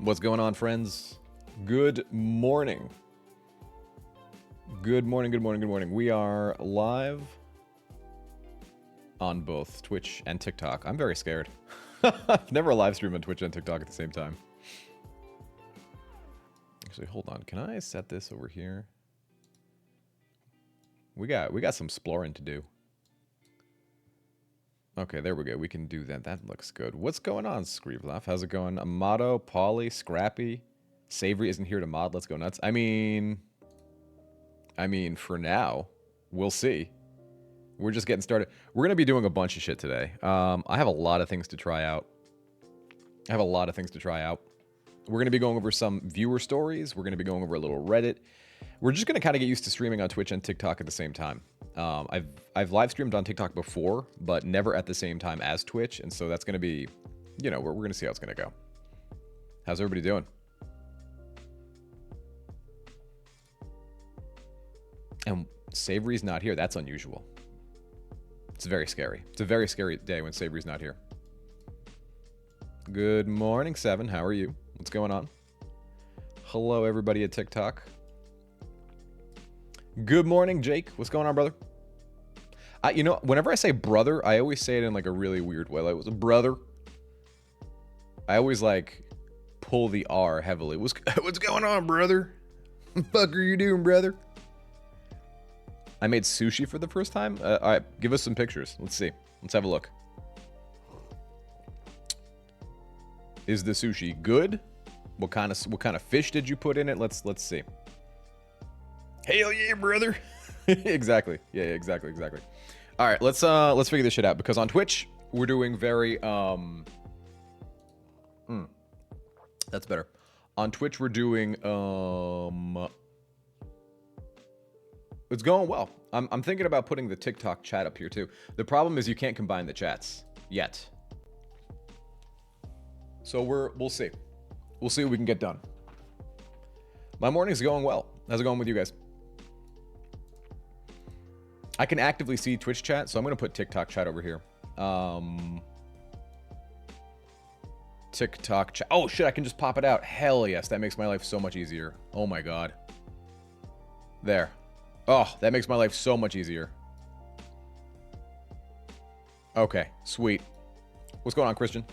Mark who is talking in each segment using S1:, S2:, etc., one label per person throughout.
S1: What's going on, friends? Good morning. Good morning, good morning, good morning. We are live on both Twitch and TikTok. I'm very scared. I've never live streamed on Twitch and TikTok at the same time. Actually, hold on. Can I set this over here? We got some exploring to do. Okay, there we go. We can do that. That looks good. What's going on, Screevlaf? How's it going? Amato, Polly, Scrappy, Savory isn't here to mod. Let's go nuts. I mean, for now, we'll see. We're just getting started. We're gonna be doing a bunch of shit today. I have a lot of things to try out. We're gonna be going over some viewer stories. We're gonna be going over a little Reddit. We're just gonna kind of get used to streaming on Twitch and TikTok at the same time. I've live streamed on TikTok before, but never at the same time as Twitch, and so that's gonna be, you know, we're gonna see how it's gonna go. How's everybody doing? And Savory's not here. That's unusual. It's very scary. It's a very scary day when Savory's not here. Good morning, Seven. How are you? What's going on? Hello, everybody at TikTok. Good morning, Jake. What's going on, brother? You know, whenever I say brother, I always say it in like a really weird way. Like, it was a brother. I always like pull the R heavily. What's going on, brother? What the fuck are you doing, brother? I made sushi for the first time. All right, give us some pictures. Let's see. Let's have a look. Is the sushi good? What kind of fish did you put in it? Let's see. Hell yeah, brother. Exactly. Yeah, exactly. All right, let's figure this shit out, because on Twitch we're doing very that's better. On Twitch we're doing it's going well. I'm thinking about putting the TikTok chat up here too. The problem is you can't combine the chats yet. So we'll see. We'll see what we can get done. My morning's going well. How's it going with you guys? I can actively see Twitch chat, so I'm going to put TikTok chat over here. TikTok chat. Oh, shit, I can just pop it out. Hell yes, that makes my life so much easier. Oh, my God. There. Oh, that makes my life so much easier. Okay, sweet. What's going on, Christian?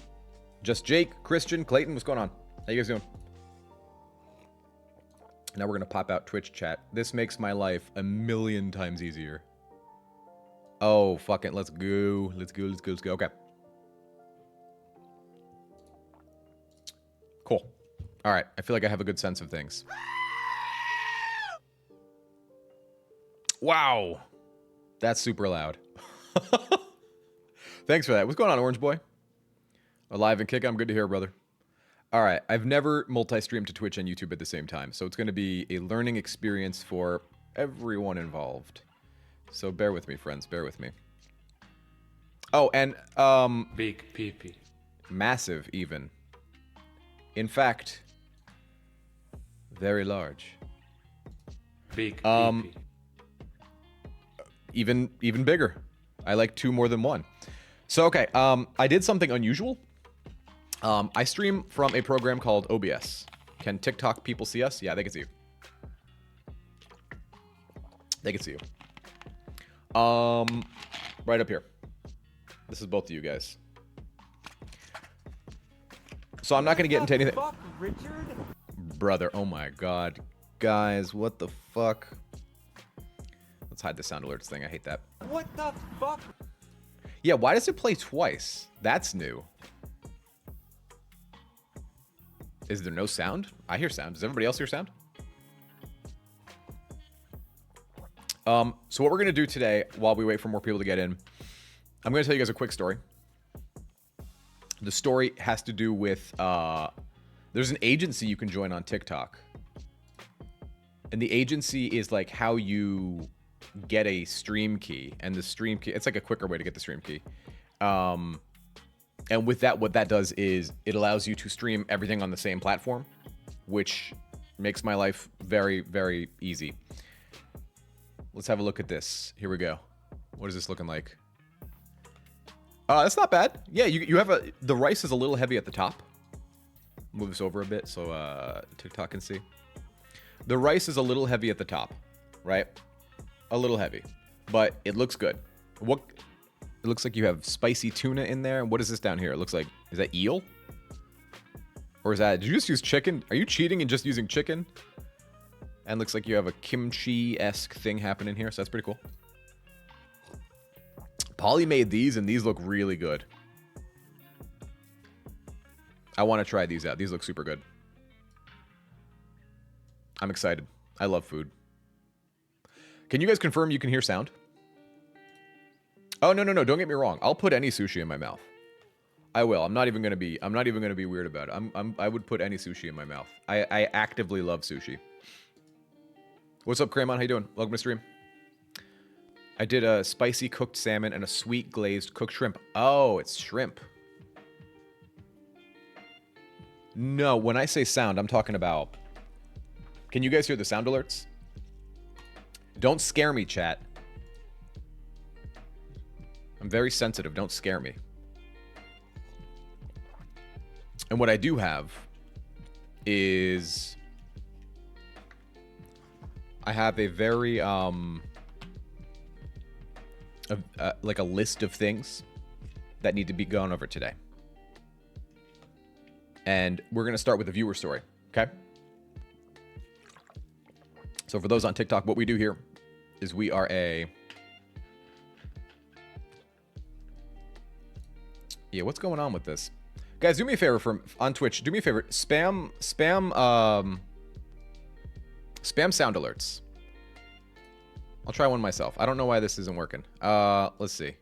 S1: Just Jake, Christian, Clayton, what's going on? How you guys doing? Now we're going to pop out Twitch chat. This makes my life a million times easier. Oh, fuck it. Let's go. Okay. Cool. All right. I feel like I have a good sense of things. Wow. That's super loud. Thanks for that. What's going on, Orange Boy? Alive and kick. I'm good to hear, brother. All right. I've never multi-streamed to Twitch and YouTube at the same time, so it's going to be a learning experience for everyone involved. So bear with me, friends. Bear with me. Oh, and
S2: big pee-pee.
S1: Massive, even. In fact, very large.
S2: Big pee-pee.
S1: Even bigger. I like two more than one. So okay, I did something unusual. I stream from a program called OBS. Can TikTok people see us? Yeah, they can see you. They can see you. Right up here. This is both of you guys. So I'm not gonna get into anything.
S3: Fuck, Richard?
S1: Brother, oh my God. Guys, what the fuck? Let's hide the sound alerts thing. I hate that.
S3: What the fuck?
S1: Yeah, why does it play twice? That's new. Is there no sound? I hear sound. Does everybody else hear sound? So what we're going to do today, while we wait for more people to get in, I'm going to tell you guys a quick story. The story has to do with, there's an agency you can join on TikTok. And the agency is like how you get a stream key. And the stream key, it's like a quicker way to get the stream key. And with that, what that does is it allows you to stream everything on the same platform, which makes my life very, very easy. Let's have a look at this. Here we go. What is this looking like? That's not bad. Yeah, you have the rice is a little heavy at the top. Move this over a bit so TikTok can see. The rice is a little heavy at the top, right? A little heavy, but it looks good. What? It looks like you have spicy tuna in there. What is this down here? It looks like, is that eel? Or is that, did you just use chicken? Are you cheating and just using chicken? And looks like you have a kimchi-esque thing happening here, so that's pretty cool. Polly made these, and these look really good. I want to try these out. These look super good. I'm excited. I love food. Can you guys confirm you can hear sound? Oh, no. Don't get me wrong. I'll put any sushi in my mouth. I will. I'm not even going to be weird about it. I would put any sushi in my mouth. I actively love sushi. What's up, Craymon? How you doing? Welcome to stream. I did a spicy cooked salmon and a sweet glazed cooked shrimp. Oh, it's shrimp. No, when I say sound, I'm talking about... Can you guys hear the sound alerts? Don't scare me, chat. I'm very sensitive. Don't scare me. And what I do have is... I have a very, like a list of things that need to be gone over today. And we're going to start with a viewer story, okay? So for those on TikTok, what we do here is we are a... Yeah, what's going on with this? Guys, do me a favor on Twitch. Do me a favor. Spam sound alerts. I'll try one myself. I don't know why this isn't working. Let's see.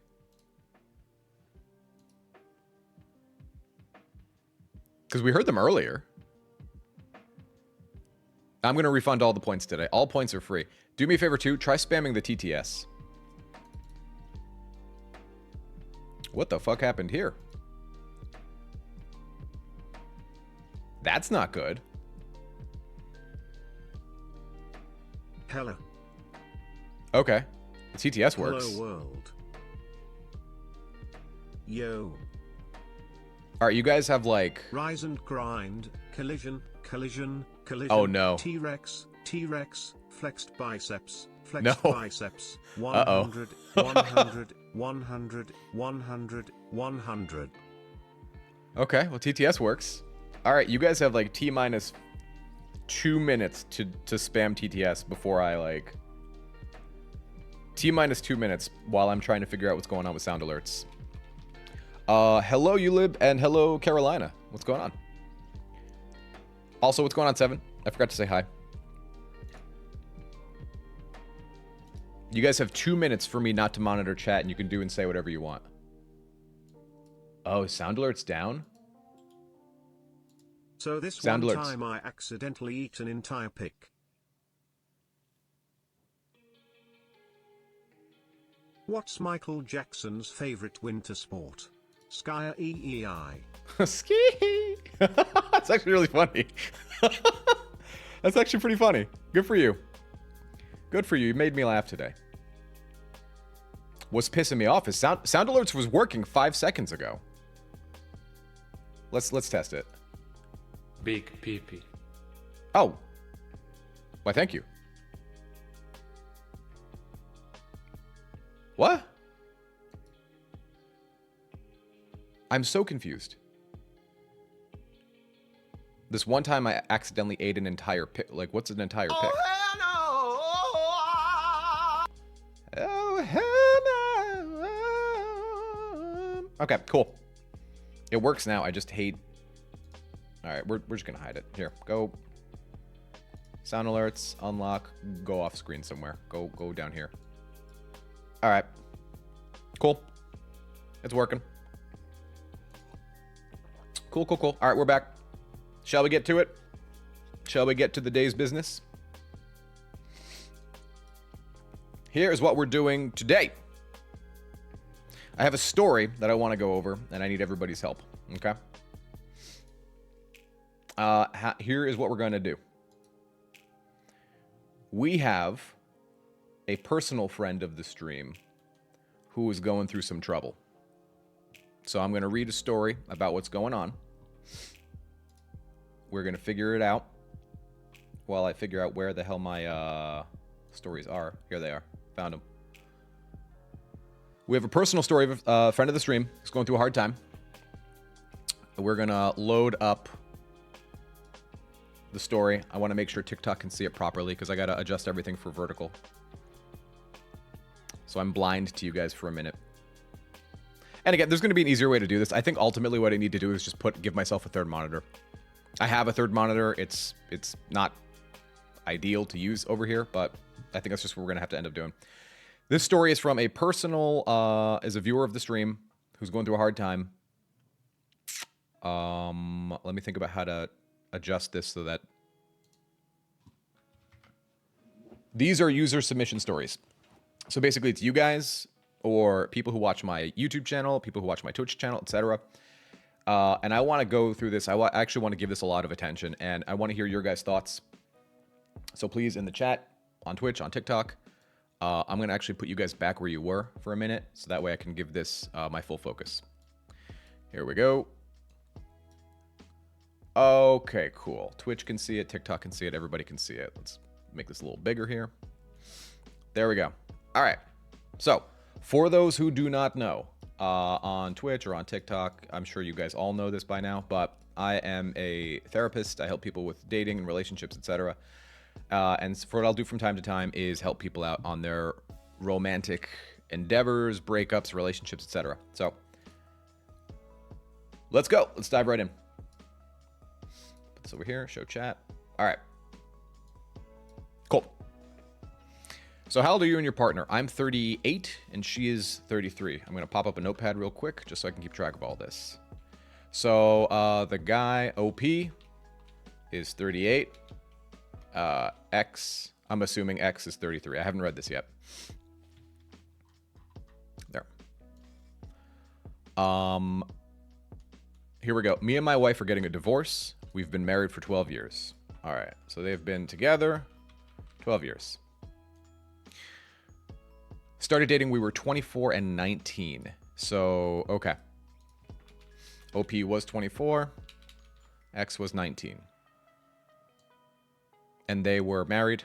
S1: Because we heard them earlier. I'm going to refund all the points today. All points are free. Do me a favor, too. Try spamming the TTS. What the fuck happened here? That's not good.
S4: Hello.
S1: Okay. The TTS works.
S4: Hello world. Yo.
S1: All right, you guys have like...
S4: Rise and grind. Collision.
S1: Oh, no.
S4: T-Rex. Flexed biceps.
S1: No.
S4: Biceps. 100. 100. 100. 100. 100.
S1: Okay, well, TTS works. All right, you guys have like T-minus 2 minutes to spam TTS before I like... T-minus 2 minutes while I'm trying to figure out what's going on with sound alerts. Hello, Ulib, and hello, Carolina. What's going on? Also, what's going on, Seven? I forgot to say hi. You guys have 2 minutes for me not to monitor chat, and you can do and say whatever you want. Oh, sound alerts down?
S4: So this
S1: sound
S4: one
S1: alerts.
S4: time I accidentally eat an entire pig. What's Michael Jackson's favorite winter sport? Skier EEI.
S1: Ski! That's actually really funny. That's actually pretty funny. Good for you. Good for you. You made me laugh today. What's pissing me off is sound alerts was working 5 seconds ago. Let's test it.
S2: Big pee-pee.
S1: Oh. Why, thank you. What? I'm so confused. This one time I accidentally ate an entire pick. Like, what's an entire pick? Oh, hell no. Okay, cool. It works now. I just hate... Alright, we're just gonna hide it. Here, go. Sound alerts, unlock, go off screen somewhere. Go down here. Alright. Cool. It's working. Cool. Alright, we're back. Shall we get to it? Shall we get to the day's business? Here is what we're doing today. I have a story that I want to go over, and I need everybody's help. Okay? Here is what we're going to do. We have a personal friend of the stream who is going through some trouble. So I'm going to read a story about what's going on. we're going to figure it out while I figure out where the hell my stories are. Here they are. Found them. We have a personal story of a friend of the stream who's going through a hard time. We're going to load up the story. I want to make sure TikTok can see it properly because I got to adjust everything for vertical. So I'm blind to you guys for a minute. And again, there's going to be an easier way to do this. I think ultimately what I need to do is just give myself a third monitor. I have a third monitor. It's not ideal to use over here, but I think that's just what we're going to have to end up doing. This story is from a personal, is a viewer of the stream who's going through a hard time. Let me think about how to adjust this so that these are user submission stories. So basically it's you guys or people who watch my YouTube channel, people who watch my Twitch channel, etc. And I want to go through this. I actually want to give this a lot of attention, and I want to hear your guys' thoughts. So please, in the chat, on Twitch, on TikTok, I'm going to actually put you guys back where you were for a minute, so that way I can give this my full focus. Here we go. Okay, cool. Twitch can see it, TikTok can see it, everybody can see it. Let's make this a little bigger here. There we go. All right. So, for those who do not know, on Twitch or on TikTok, I'm sure you guys all know this by now, but I am a therapist. I help people with dating and relationships, etc. And for what I'll do from time to time is help people out on their romantic endeavors, breakups, relationships, etc. So, let's go. Let's dive right in. Put this over here, show chat. All right. Cool. So how old are you and your partner? I'm 38 and she is 33. I'm going to pop up a notepad real quick just so I can keep track of all this. So the guy, OP, is 38. X, I'm assuming X is 33. I haven't read this yet. There. Here we go. Me and my wife are getting a divorce. We've been married for 12 years. All right. So they've been together 12 years. Started dating, we were 24 and 19. So, okay. OP was 24. X was 19. And they were married.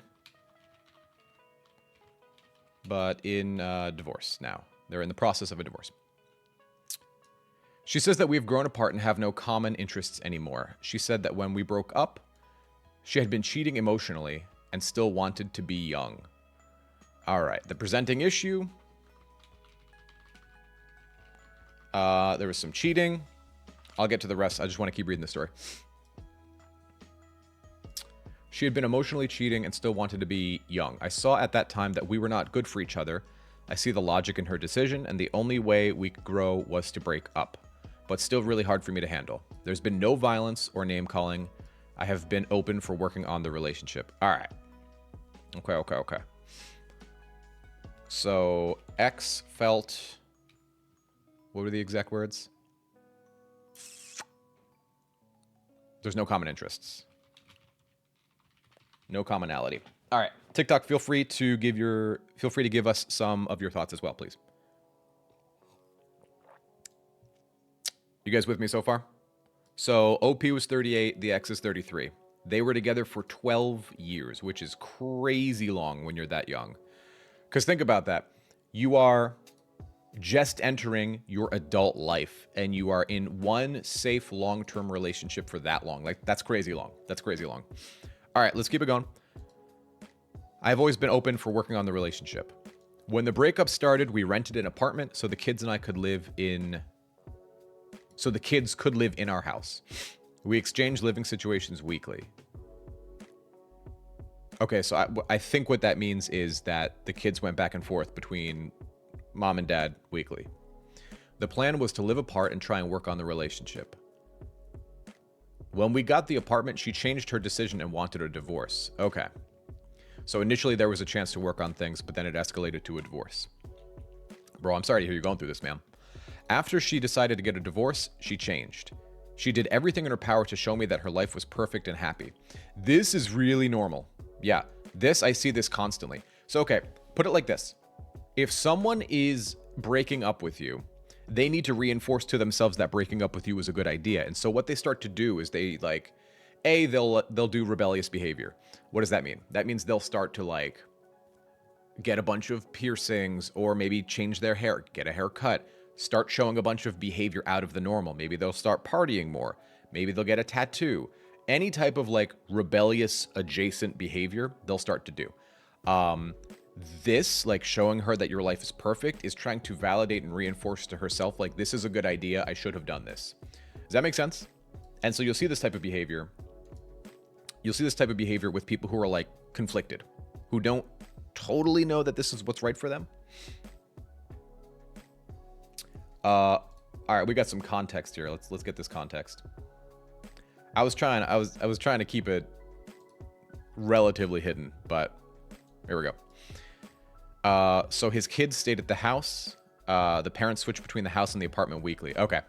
S1: But in divorce now. They're in the process of a divorce. She says that we've grown apart and have no common interests anymore. She said that when we broke up, she had been cheating emotionally and still wanted to be young. All right, the presenting issue. There was some cheating. I'll get to the rest. I just want to keep reading the story. She had been emotionally cheating and still wanted to be young. I saw at that time that we were not good for each other. I see the logic in her decision, and the only way we could grow was to break up. But still really hard for me to handle. There's been no violence or name calling. I have been open for working on the relationship. All right. Okay. So, X felt... What were the exact words? There's no common interests. No commonality. All right. TikTok, feel free to give us some of your thoughts as well, please. You guys with me so far? So, OP was 38, the X is 33. They were together for 12 years, which is crazy long when you're that young. Because think about that. You are just entering your adult life, and you are in one safe long-term relationship for that long. Like, that's crazy long. That's crazy long. All right, let's keep it going. I've always been open for working on the relationship. When the breakup started, we rented an apartment so the kids and I could live in... So the kids could live in our house. We exchanged living situations weekly. Okay, so I think what that means is that the kids went back and forth between mom and dad weekly. The plan was to live apart and try and work on the relationship. When we got the apartment, she changed her decision and wanted a divorce. Okay. So initially there was a chance to work on things, but then it escalated to a divorce. Bro, I'm sorry to hear you going through this, man. After she decided to get a divorce, she changed. She did everything in her power to show me that her life was perfect and happy. This is really normal. Yeah, I see this constantly. So, okay, put it like this. If someone is breaking up with you, they need to reinforce to themselves that breaking up with you is a good idea. And so what they start to do is they, like, they'll do rebellious behavior. What does that mean? That means they'll start to like get a bunch of piercings, or maybe change their hair, get a haircut, start showing a bunch of behavior out of the normal. Maybe they'll start partying more. Maybe they'll get a tattoo. Any type of like rebellious adjacent behavior they'll start to do. This, like showing her that your life is perfect, is trying to validate and reinforce to herself, like, this is a good idea. I should have done this. Does that make sense? And so you'll see this type of behavior. You'll see this type of behavior with people who are like conflicted, who don't totally know that this is what's right for them. All right, we got some context here. Let's get this context. I was trying to keep it relatively hidden, but here we go. So his kids stayed at the house. The parents switched between the house and the apartment weekly. Okay.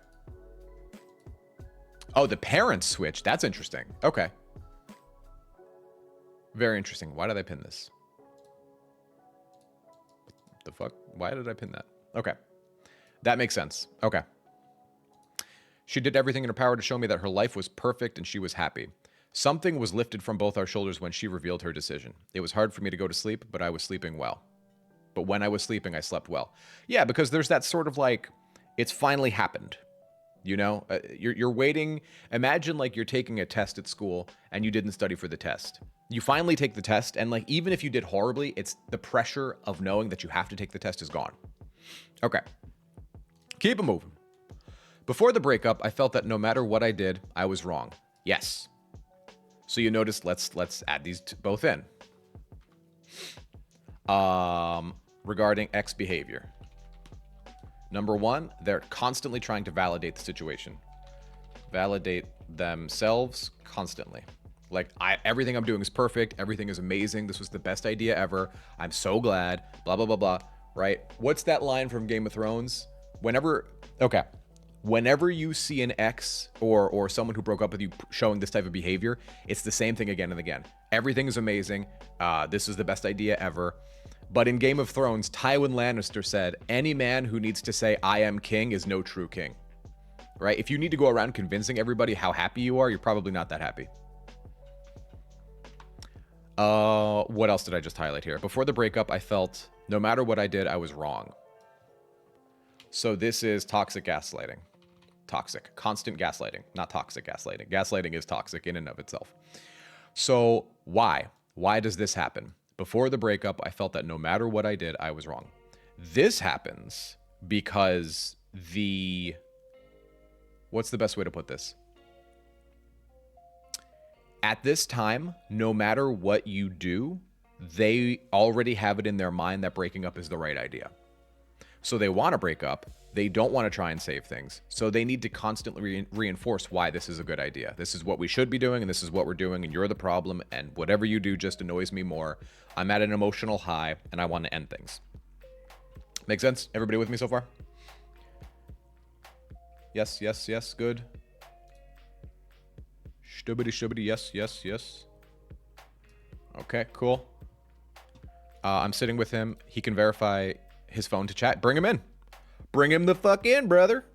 S1: Oh, the parents switched. That's interesting. Okay. Very interesting. Why did I pin this? The fuck? Why did I pin that? Okay. That makes sense. Okay. She did everything in her power to show me that her life was perfect and she was happy. Something was lifted from both our shoulders when she revealed her decision. It was hard for me to go to sleep, but I was sleeping well. But when I was sleeping, I slept well. Yeah, because there's that sort of like, it's finally happened. You know, you're waiting. Imagine like you're taking a test at school and you didn't study for the test. You finally take the test, and like even if you did horribly, it's the pressure of knowing that you have to take the test is gone. Okay. Keep it moving. Before the breakup, I felt that no matter what I did, I was wrong. Yes. So you notice, let's add these both in. Regarding X behavior. Number one, they're constantly trying to validate the situation. Validate themselves constantly. Like, everything I'm doing is perfect. Everything is amazing. This was the best idea ever. I'm so glad. Blah, blah, blah, blah. Right? What's that line from Game of Thrones? Whenever you see an ex or someone who broke up with you showing this type of behavior, it's the same thing again and again. Everything is amazing. This is the best idea ever. But in Game of Thrones, Tywin Lannister said, any man who needs to say, I am king is no true king. Right? If you need to go around convincing everybody how happy you are, you're probably not that happy. What else did I just highlight here? Before the breakup, I felt no matter what I did, I was wrong. So this is toxic gaslighting. Toxic. Constant gaslighting. Not toxic gaslighting. Gaslighting is toxic in and of itself. So why? Why does this happen? Before the breakup, I felt that no matter what I did, I was wrong. This happens because what's the best way to put this? At this time, no matter what you do, they already have it in their mind that breaking up is the right idea. So they want to break up. They don't want to try and save things. So they need to constantly reinforce why this is a good idea. This is what we should be doing, and this is what we're doing, and you're the problem, and whatever you do just annoys me more. I'm at an emotional high, and I want to end things. Make sense? Everybody with me so far? Yes, yes, yes, good. Stubbity, yes, yes, yes. Okay, cool. I'm sitting with him. He can verify his phone to chat. Bring him in. Bring him the fuck in, brother.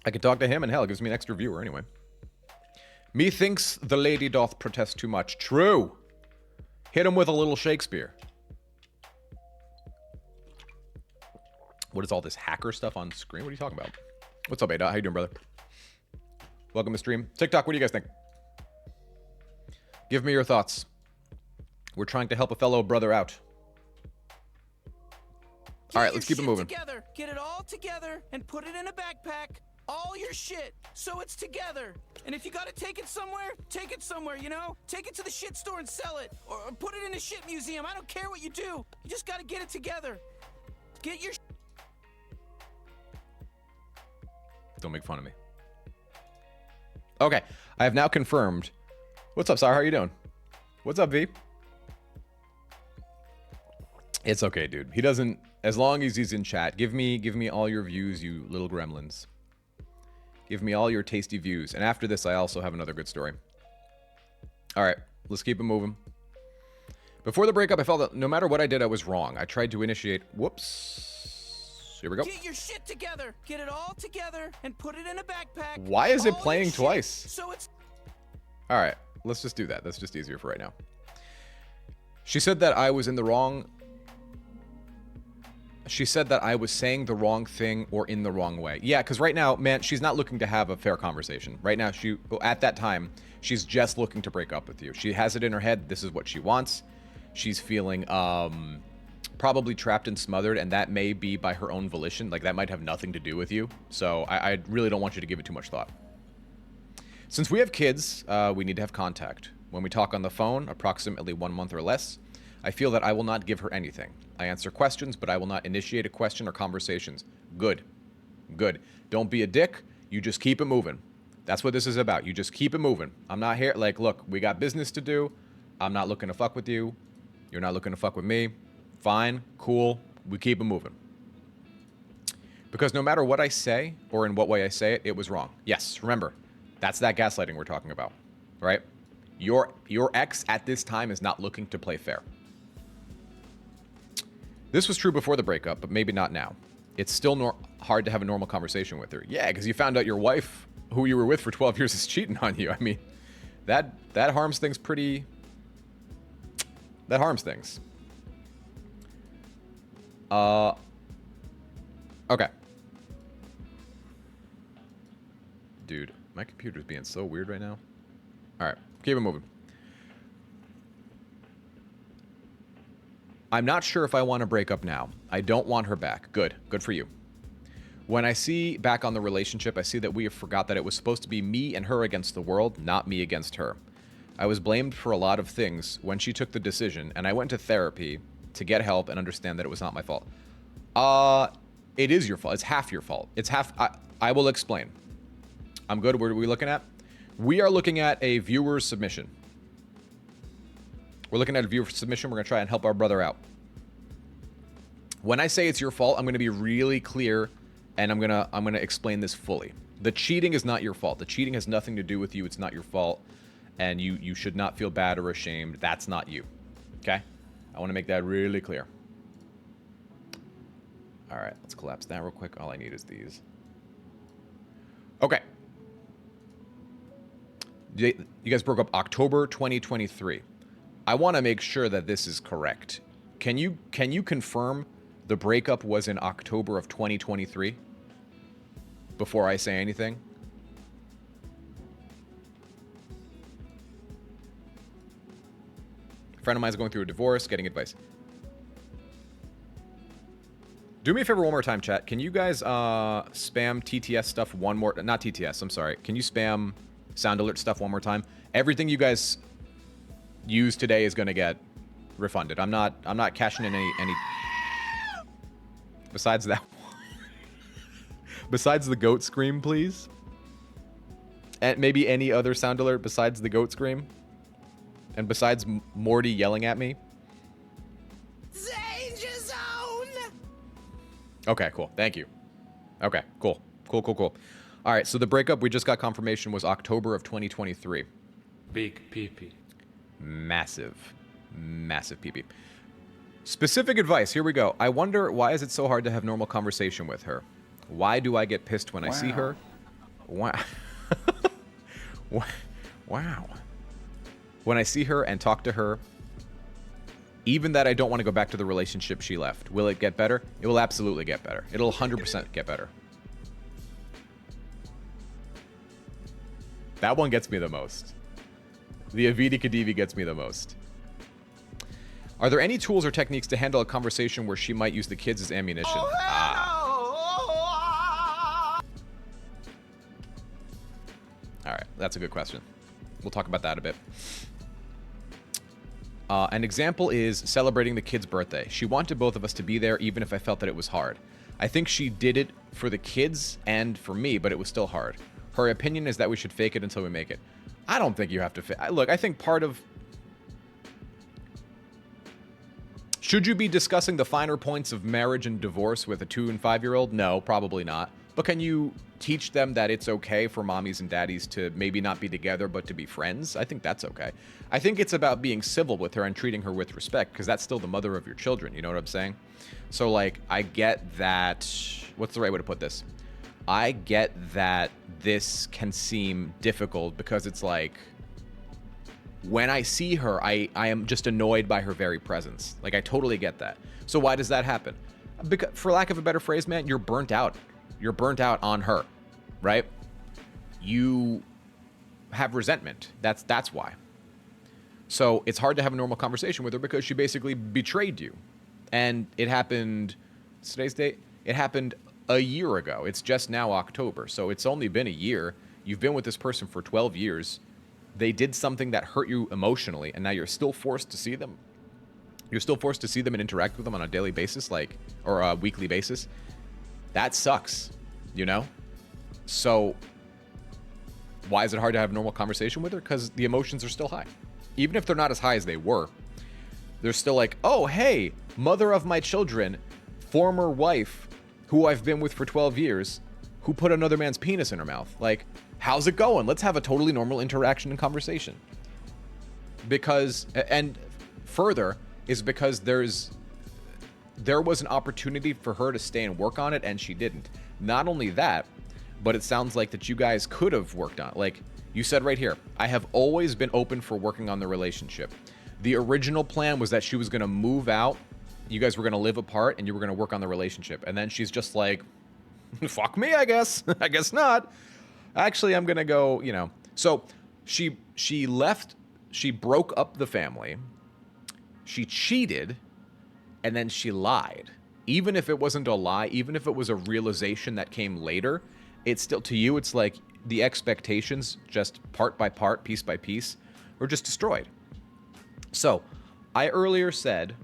S1: I can talk to him, and hell, it gives me an extra viewer anyway. Methinks the lady doth protest too much. True. Hit him with a little Shakespeare. What is all this hacker stuff on screen? What are you talking about? What's up, Ada? How you doing, brother? Welcome to stream. TikTok, what do you guys think? Give me your thoughts. We're trying to help a fellow brother out. All right, let's keep it moving.
S5: Together. Get it all together and put it in a backpack. All your shit, so it's together. And if you gotta take it somewhere, you know? Take it to the shit store and sell it. Or put it in a shit museum. I don't care what you do. You just gotta get it together. Get your
S1: Don't make fun of me. Okay, I have now confirmed. What's up, Sar? How are you doing? What's up, V? It's okay, dude. He doesn't, as long as he's in chat, give me all your views, you little gremlins. Give me all your tasty views. And after this, I also have another good story. All right, let's keep it moving. Before the breakup, I felt that no matter what I did, I was wrong. I tried to initiate, whoops. Here we go.
S5: Get your shit together. Get it all together and put it in a backpack.
S1: Why is it
S5: All your
S1: playing
S5: shit,
S1: twice?
S5: So it's
S1: All right, let's just do that. That's just easier for right now. She said that I was in the wrong. She said that I was saying the wrong thing or in the wrong way. Yeah, because right now, man, she's not looking to have a fair conversation. Right now, at that time, she's just looking to break up with you. She has it in her head. This is what she wants. She's feeling probably trapped and smothered, and that may be by her own volition. Like, that might have nothing to do with you. So I really don't want you to give it too much thought. Since we have kids, we need to have contact. When we talk on the phone, approximately 1 month or less, I feel that I will not give her anything. I answer questions, but I will not initiate a question or conversations. Good. Good. Don't be a dick. You just keep it moving. That's what this is about. You just keep it moving. I'm not here. Like, look, we got business to do. I'm not looking to fuck with you. You're not looking to fuck with me. Fine. Cool. We keep it moving. Because no matter what I say or in what way I say it, it was wrong. Yes, remember, that's that gaslighting we're talking about, right? Your ex at this time is not looking to play fair. This was true before the breakup, but maybe not now. It's still hard to have a normal conversation with her. Yeah, because you found out your wife, who you were with for 12 years, is cheating on you. I mean, that harms things pretty... That harms things. Okay. Dude, my computer's being so weird right now. Alright, keep it moving. I'm not sure if I want to break up now. I don't want her back. Good. Good for you. When I see back on the relationship, I see that we have forgot that it was supposed to be me and her against the world, not me against her. I was blamed for a lot of things when she took the decision, and I went to therapy to get help and understand that it was not my fault. It is your fault. It's half your fault. It's half... I will explain. I'm good. What are we looking at? We are looking at a viewer submission. We're looking at a viewer submission. We're going to try and help our brother out. When I say it's your fault, I'm going to be really clear, and I'm going to explain this fully. The cheating is not your fault. The cheating has nothing to do with you. It's not your fault, and you should not feel bad or ashamed. That's not you. Okay? I want to make that really clear. All right, let's collapse that real quick. All I need is these. Okay. You guys broke up October 2023. I want to make sure that this is correct. Can you confirm the breakup was in October of 2023? Before I say anything? A friend of mine is going through a divorce, getting advice. Do me a favor one more time, chat. Can you guys spam TTS stuff one more... Not TTS, I'm sorry. Can you spam sound alert stuff one more time? Everything you guys use today is going to get refunded. I'm not cashing in any... Besides that... Besides the goat scream, please. And maybe any other sound alert besides the goat scream. And besides Morty yelling at me.
S5: Danger zone.
S1: Okay, cool. Thank you. Okay, cool. Cool. All right, so the breakup we just got confirmation was October of 2023.
S2: Big pee-pee.
S1: Massive pee-pee. Specific advice. Here we go. I wonder, why is it so hard to have normal conversation with her? Why do I get pissed when I see her? Wow. Wow. When I see her and talk to her, even that I don't want to go back to the relationship she left. Will it get better? It will absolutely get better. It'll 100% get better. That one gets me the most. The Avidi Khedivi gets me the most. Are there any tools or techniques to handle a conversation where she might use the kids as ammunition? All right, that's a good question. We'll talk about that a bit. An example is celebrating the kid's birthday. She wanted both of us to be there, even if I felt that it was hard. I think she did it for the kids and for me, but it was still hard. Her opinion is that we should fake it until we make it. I don't think you have to fake. Look, I think part of... Should you be discussing the finer points of marriage and divorce with a 2- and 5-year-old? No, probably not. But can you teach them that it's okay for mommies and daddies to maybe not be together, but to be friends? I think that's okay. I think it's about being civil with her and treating her with respect, because that's still the mother of your children. You know what I'm saying? So, like, I get that. What's the right way to put this? I get that this can seem difficult because it's like, when I see her, I am just annoyed by her very presence. Like, I totally get that. So why does that happen? Because, for lack of a better phrase, man, you're burnt out. You're burnt out on her, right? You have resentment. That's why. So it's hard to have a normal conversation with her because she basically betrayed you. And it happened, today's date? It happened a year ago. It's just now October. So it's only been a year. You've been with this person for 12 years. They did something that hurt you emotionally, and now you're still forced to see them. You're still forced to see them and interact with them on a daily basis, like, or a weekly basis. That sucks, you know? So why is it hard to have a normal conversation with her? Because the emotions are still high. Even if they're not as high as they were, they're still like, oh, hey, mother of my children, former wife, who I've been with for 12 years, who put another man's penis in her mouth. Like, how's it going? Let's have a totally normal interaction and conversation. Because, and further, is because there was an opportunity for her to stay and work on it, and she didn't. Not only that, but it sounds like that you guys could have worked on it. Like, you said right here, I have always been open for working on the relationship. The original plan was that she was going to move out, you guys were going to live apart, and you were going to work on the relationship. And then she's just like, fuck me, I guess. I guess not. Actually, I'm going to go, you know. So she left, she broke up the family, she cheated, and then she lied. Even if it wasn't a lie, even if it was a realization that came later, it's still, to you, it's like the expectations, just part by part, piece by piece, were just destroyed. So, I earlier said,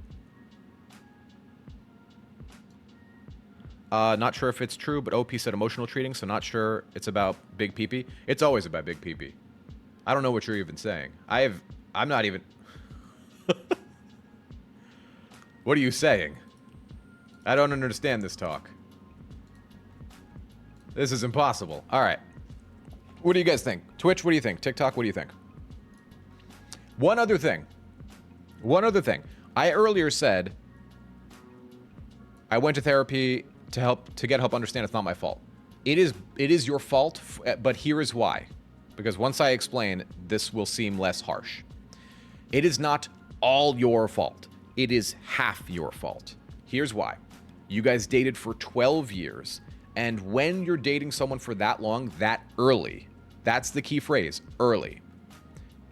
S1: not sure if it's true, but OP said emotional treating, so not sure it's about big pee-pee. It's always about big pee-pee. I don't know what you're even saying. I'm not even... What are you saying? I don't understand this talk. This is impossible. All right. What do you guys think? Twitch, what do you think? TikTok, what do you think? One other thing. I earlier said I went to therapy to get help understand it's not my fault. It is your fault, but here is why. Because once I explain, this will seem less harsh. It is not all your fault. It is half your fault. Here's why. You guys dated for 12 years, and when you're dating someone for that long, that early, that's the key phrase, early.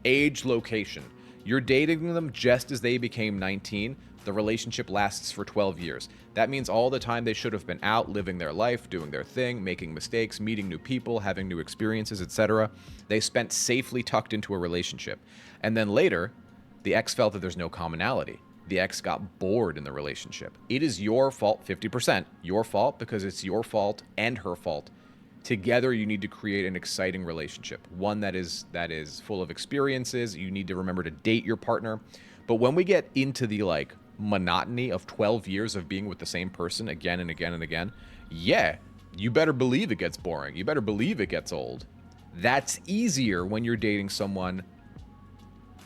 S1: Age, location. You're dating them just as they became 19. The relationship lasts for 12 years. That means all the time they should have been out, living their life, doing their thing, making mistakes, meeting new people, having new experiences, etc. They spent safely tucked into a relationship. And then later, the ex felt that there's no commonality. The ex got bored in the relationship. It is your fault, 50%. Your fault because it's your fault and her fault. Together, you need to create an exciting relationship. One that is full of experiences. You need to remember to date your partner. But when we get into the, like, monotony of 12 years of being with the same person again and again and again, yeah, you better believe it gets boring. You better believe it gets old. That's easier when you're dating someone.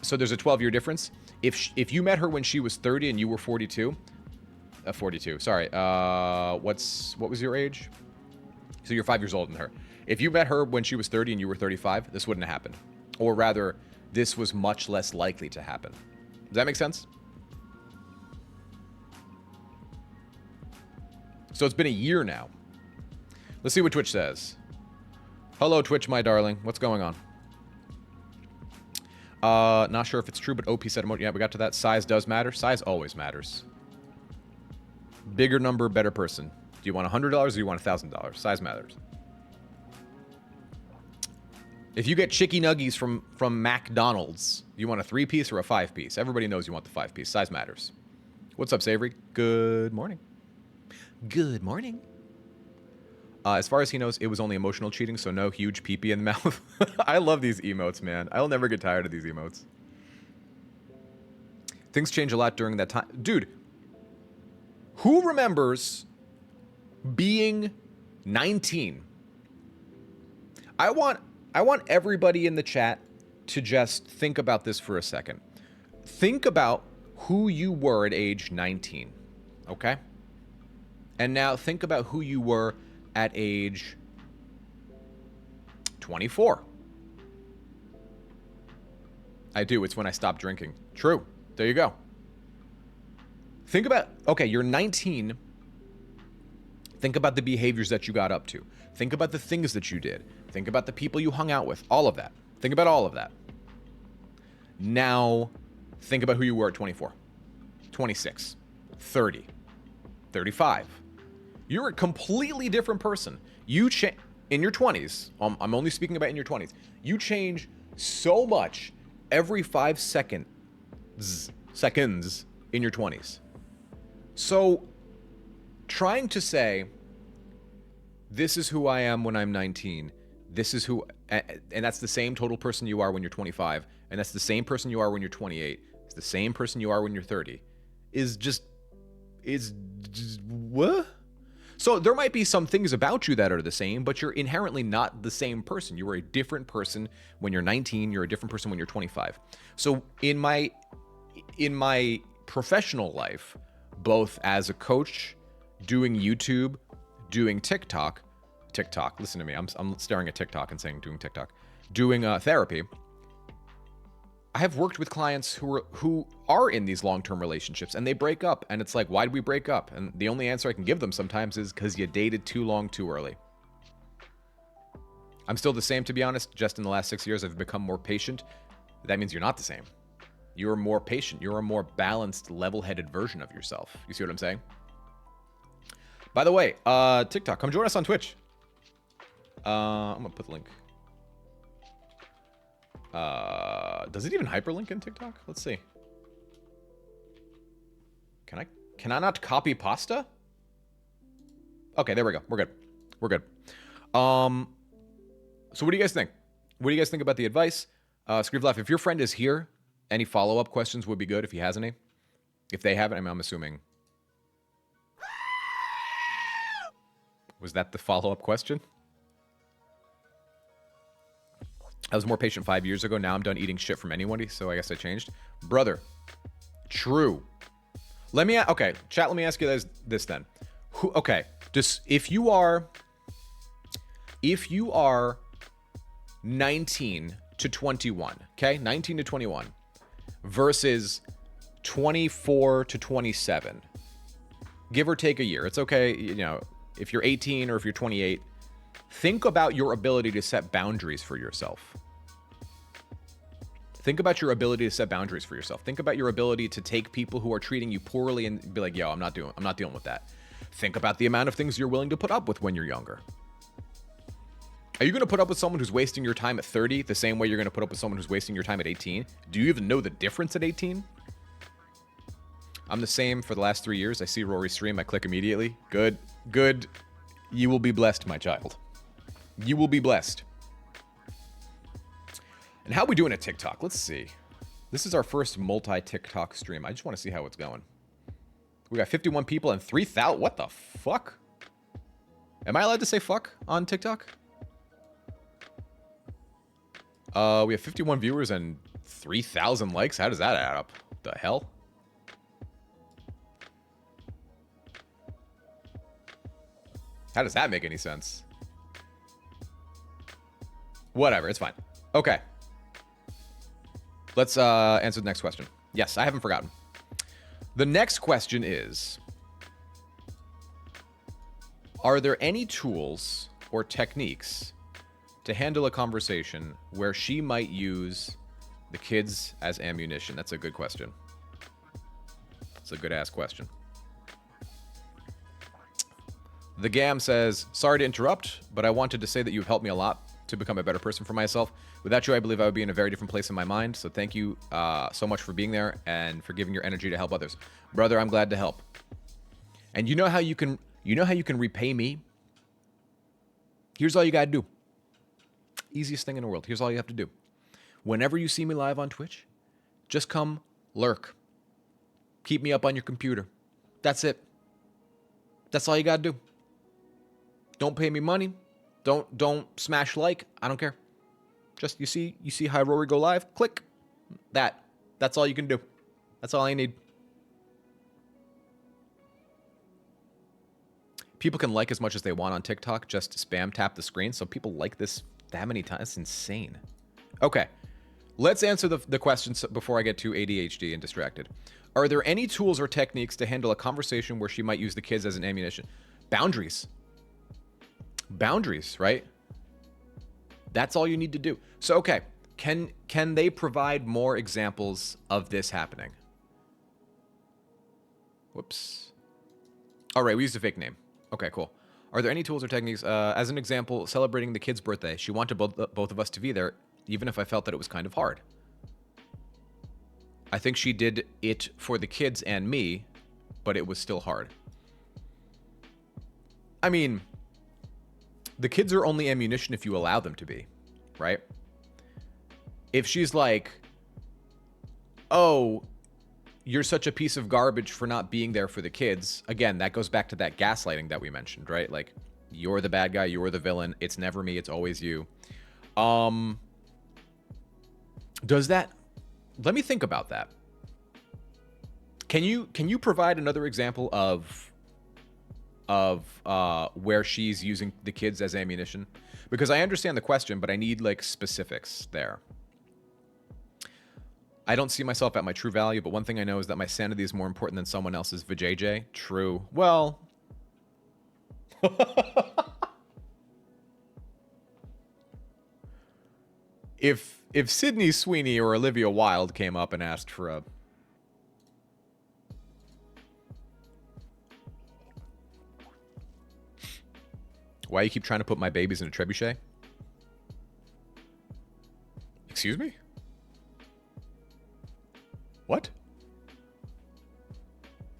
S1: So there's a 12-year difference. If you met her when she was 30 and you were 42, sorry. What was your age? So you're 5 years older than her. If you met her when she was 30 and you were 35, this wouldn't have happened. Or rather, this was much less likely to happen. Does that make sense? So it's been a year now. Let's see what Twitch says. Hello, Twitch, my darling. What's going on? Not sure if it's true, but OP said, yeah, we got to that. Size does matter. Size always matters. Bigger number, better person. Do you want $100 or do you want $1,000? Size matters. If you get chicky nuggies from McDonald's, you want a 3-piece or a 5-piece? Everybody knows you want the 5-piece. Size matters. What's up, Savory? Good morning. Good morning. As far as he knows, it was only emotional cheating, so no huge pee-pee in the mouth. I love these emotes, man. I'll never get tired of these emotes. Things change a lot during that time. Dude, who remembers being 19. I want everybody in the chat to just think about this for a second. Think about who you were at age 19, okay? And now think about who you were at age 24. I do. It's when I stopped drinking. True. There you go. Think about, okay, you're 19. Think about the behaviors that you got up to. Think about the things that you did. Think about the people you hung out with. All of that. Think about all of that. Now, think about who you were at 24, 26, 30, 35. You're a completely different person. You change in your 20s. I'm only speaking about in your 20s. You change so much every 5 seconds in your 20s. So, trying to say, this is who I am when I'm 19. This is who, and that's the same total person you are when you're 25, and that's the same person you are when you're 28. It's the same person you are when you're 30. Is just what? So there might be some things about you that are the same, but you're inherently not the same person. You are a different person when you're 19. You're a different person when you're 25. So in my professional life, both as a coach, doing YouTube, doing TikTok, listen to me, I'm staring at TikTok and saying doing TikTok, doing therapy, I have worked with clients who are in these long-term relationships and they break up, and it's like, why did we break up? And the only answer I can give them sometimes is because you dated too long too early. I'm still the same, to be honest. Just in the last 6 years, I've become more patient. That means you're not the same. You're more patient. You're a more balanced, level-headed version of yourself. You see what I'm saying? By the way, TikTok, come join us on Twitch. I'm gonna put the link. Does it even hyperlink in TikTok? Let's see. Can I not copy pasta? Okay, there we go. We're good. We're good. So what do you guys think? What do you guys think about the advice? Screeve Life, if your friend is here, any follow-up questions would be good if he has any. If they haven't, I'm assuming. Was that the follow-up question? I was more patient 5 years ago. Now I'm done eating shit from anybody, so I guess I changed. Brother, true. Okay, chat, let me ask you this then. Okay, just if you are 19 to 21, okay? 19 to 21 versus 24 to 27. Give or take a year. It's okay, you know, if you're 18 or if you're 28, think about your ability to set boundaries for yourself. Think about your ability to set boundaries for yourself. Think about your ability to take people who are treating you poorly and be like, yo, I'm not dealing with that. Think about the amount of things you're willing to put up with when you're younger. Are you going to put up with someone who's wasting your time at 30 the same way you're going to put up with someone who's wasting your time at 18? Do you even know the difference at 18? I'm the same for the last 3 years. I see Rory's stream. I click immediately. Good. Good. You will be blessed, my child. You will be blessed. And how are we doing at TikTok? Let's see. This is our first multi-TikTok stream. I just want to see how it's going. We got 51 people and 3,000. What the fuck? Am I allowed to say fuck on TikTok? We have 51 viewers and 3,000 likes. How does that add up? The hell? How does that make any sense? Whatever, it's fine. Okay. Let's answer the next question. Yes, I haven't forgotten. The next question is, are there any tools or techniques to handle a conversation where she might use the kids as ammunition? That's a good question. It's a good-ass question. The Gam says, sorry to interrupt, but I wanted to say that you've helped me a lot to become a better person for myself. Without you, I believe I would be in a very different place in my mind. So thank you so much for being there and for giving your energy to help others. Brother, I'm glad to help. And you know how you can repay me? Here's all you gotta do. Easiest thing in the world. Here's all you have to do. Whenever you see me live on Twitch, just come lurk. Keep me up on your computer. That's it. That's all you gotta do. Don't pay me money. Don't smash like. I don't care. Just you see High Rory go live. Click. That's all you can do. That's all I need. People can like as much as they want on TikTok. Just spam tap the screen. So people like this that many times. It's insane. Okay. Let's answer the questions before I get too ADHD and distracted. Are there any tools or techniques to handle a conversation where she might use the kids as an ammunition? Boundaries. Boundaries, right? That's all you need to do. So, okay. Can they provide more examples of this happening? Whoops. All right, we used a fake name. Okay, cool. Are there any tools or techniques? As an example, celebrating the kid's birthday. She wanted both of us to be there, even if I felt that it was kind of hard. I think she did it for the kids and me, but it was still hard. I mean, the kids are only ammunition if you allow them to be, right? If she's like, oh, you're such a piece of garbage for not being there for the kids. Again, that goes back to that gaslighting that we mentioned, right? Like, you're the bad guy, you're the villain. It's never me, it's always you. Does that... Let me think about that. Can you provide another example of where she's using the kids as ammunition? Because I understand the question, but I need like specifics there. I don't see myself at my true value, but one thing I know is that my sanity is more important than someone else's vajayjay. True. Well... If Sydney Sweeney or Olivia Wilde came up and asked for a... Why you keep trying to put my babies in a trebuchet? Excuse me? What?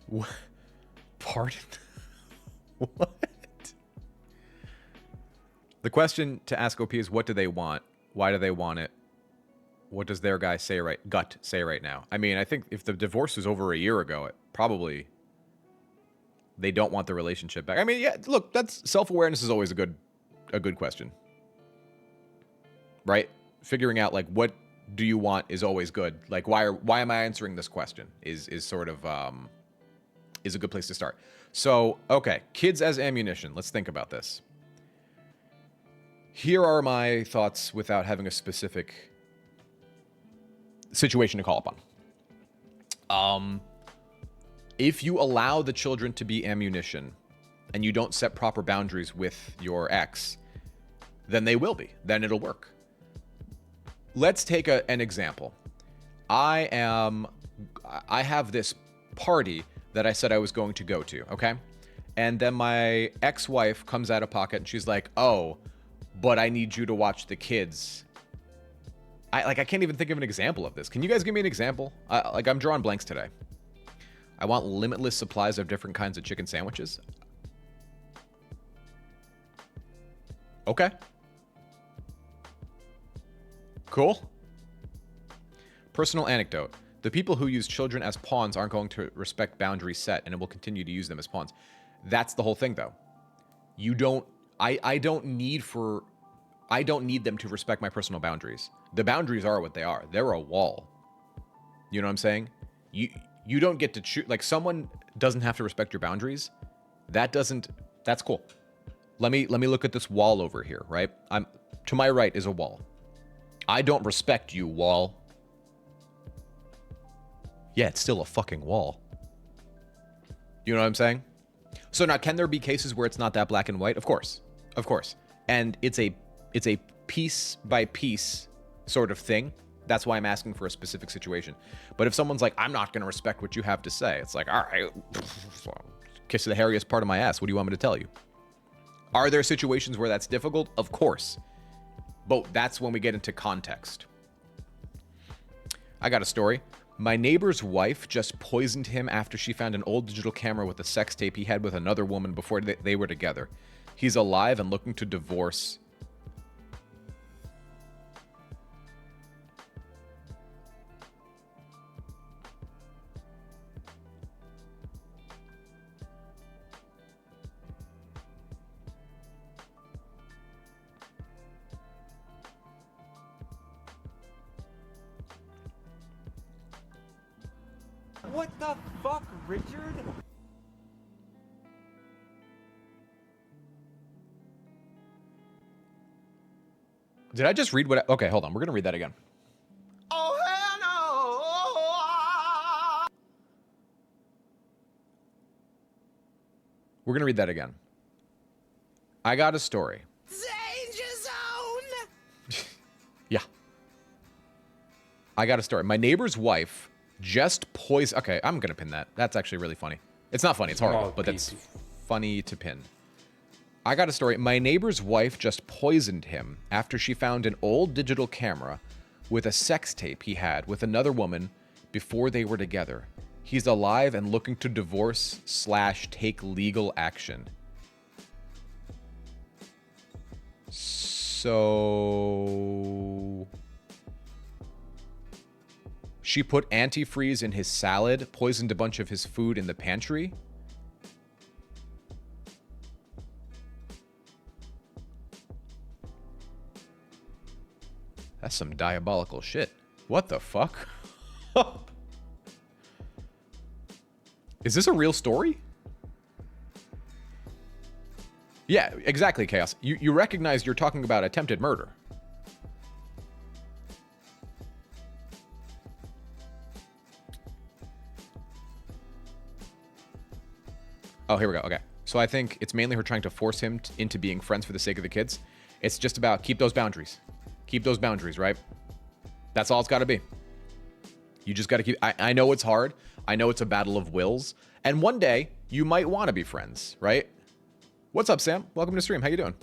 S1: What? Pardon? What? The question to ask OP is, what do they want? Why do they want it? What does their gut say right now? I mean, I think if the divorce was over a year ago, it probably... They don't want the relationship back. I mean, yeah, look, that's self-awareness is always a good question. Right? Figuring out, like, what do you want is always good. Like, why am I answering this question is sort of, is a good place to start. So, okay, kids as ammunition. Let's think about this. Here are my thoughts without having a specific situation to call upon. If you allow the children to be ammunition and you don't set proper boundaries with your ex, then they will be. Then it'll work. Let's take an example. I have this party that I said I was going to go to, okay? And then my ex-wife comes out of pocket and she's like, oh, but I need you to watch the kids. I can't even think of an example of this. Can you guys give me an example? I'm drawing blanks today. I want limitless supplies of different kinds of chicken sandwiches. Okay. Cool. Personal anecdote. The people who use children as pawns aren't going to respect boundaries set, and it will continue to use them as pawns. That's the whole thing, though. You don't... I don't need them to respect my personal boundaries. The boundaries are what they are. They're a wall. You know what I'm saying? You don't get to choose. Like, someone doesn't have to respect your boundaries. That's cool. Let me look at this wall over here, right? To my right is a wall. I don't respect you, wall. Yeah, it's still a fucking wall. You know what I'm saying? So now, can there be cases where it's not that black and white? Of course. Of course. And it's a piece by piece sort of thing. That's why I'm asking for a specific situation. But if someone's like, I'm not going to respect what you have to say, it's like, all right, kiss the hairiest part of my ass. What do you want me to tell you? Are there situations where that's difficult? Of course. But that's when we get into context. I got a story. My neighbor's wife just poisoned him after she found an old digital camera with a sex tape he had with another woman before they were together. He's alive and looking to divorce.
S3: What the fuck, Richard?
S1: Did I just read what? Okay, hold on. We're gonna read that again.
S5: Oh, hell no!
S1: We're gonna read that again. I got a story.
S5: Danger zone!
S1: Yeah. I got a story. My neighbor's wife just poisoned. Okay, I'm gonna pin that. That's actually really funny. It's not funny. It's horrible, but that's funny to pin. I got a story. My neighbor's wife just poisoned him after she found an old digital camera with a sex tape he had with another woman before they were together. He's alive and looking to divorce / take legal action. So she put antifreeze in his salad, poisoned a bunch of his food in the pantry. That's some diabolical shit. What the fuck? Is this a real story? Yeah, exactly, Chaos. You recognize you're talking about attempted murder. Oh, here we go. Okay. So I think it's mainly her trying to force him into being friends for the sake of the kids. It's just about keep those boundaries. Keep those boundaries, right? That's all it's got to be. You just got to keep... I know it's hard. I know it's a battle of wills. And one day, you might want to be friends, right? What's up, Sam? Welcome to the stream. How you doing?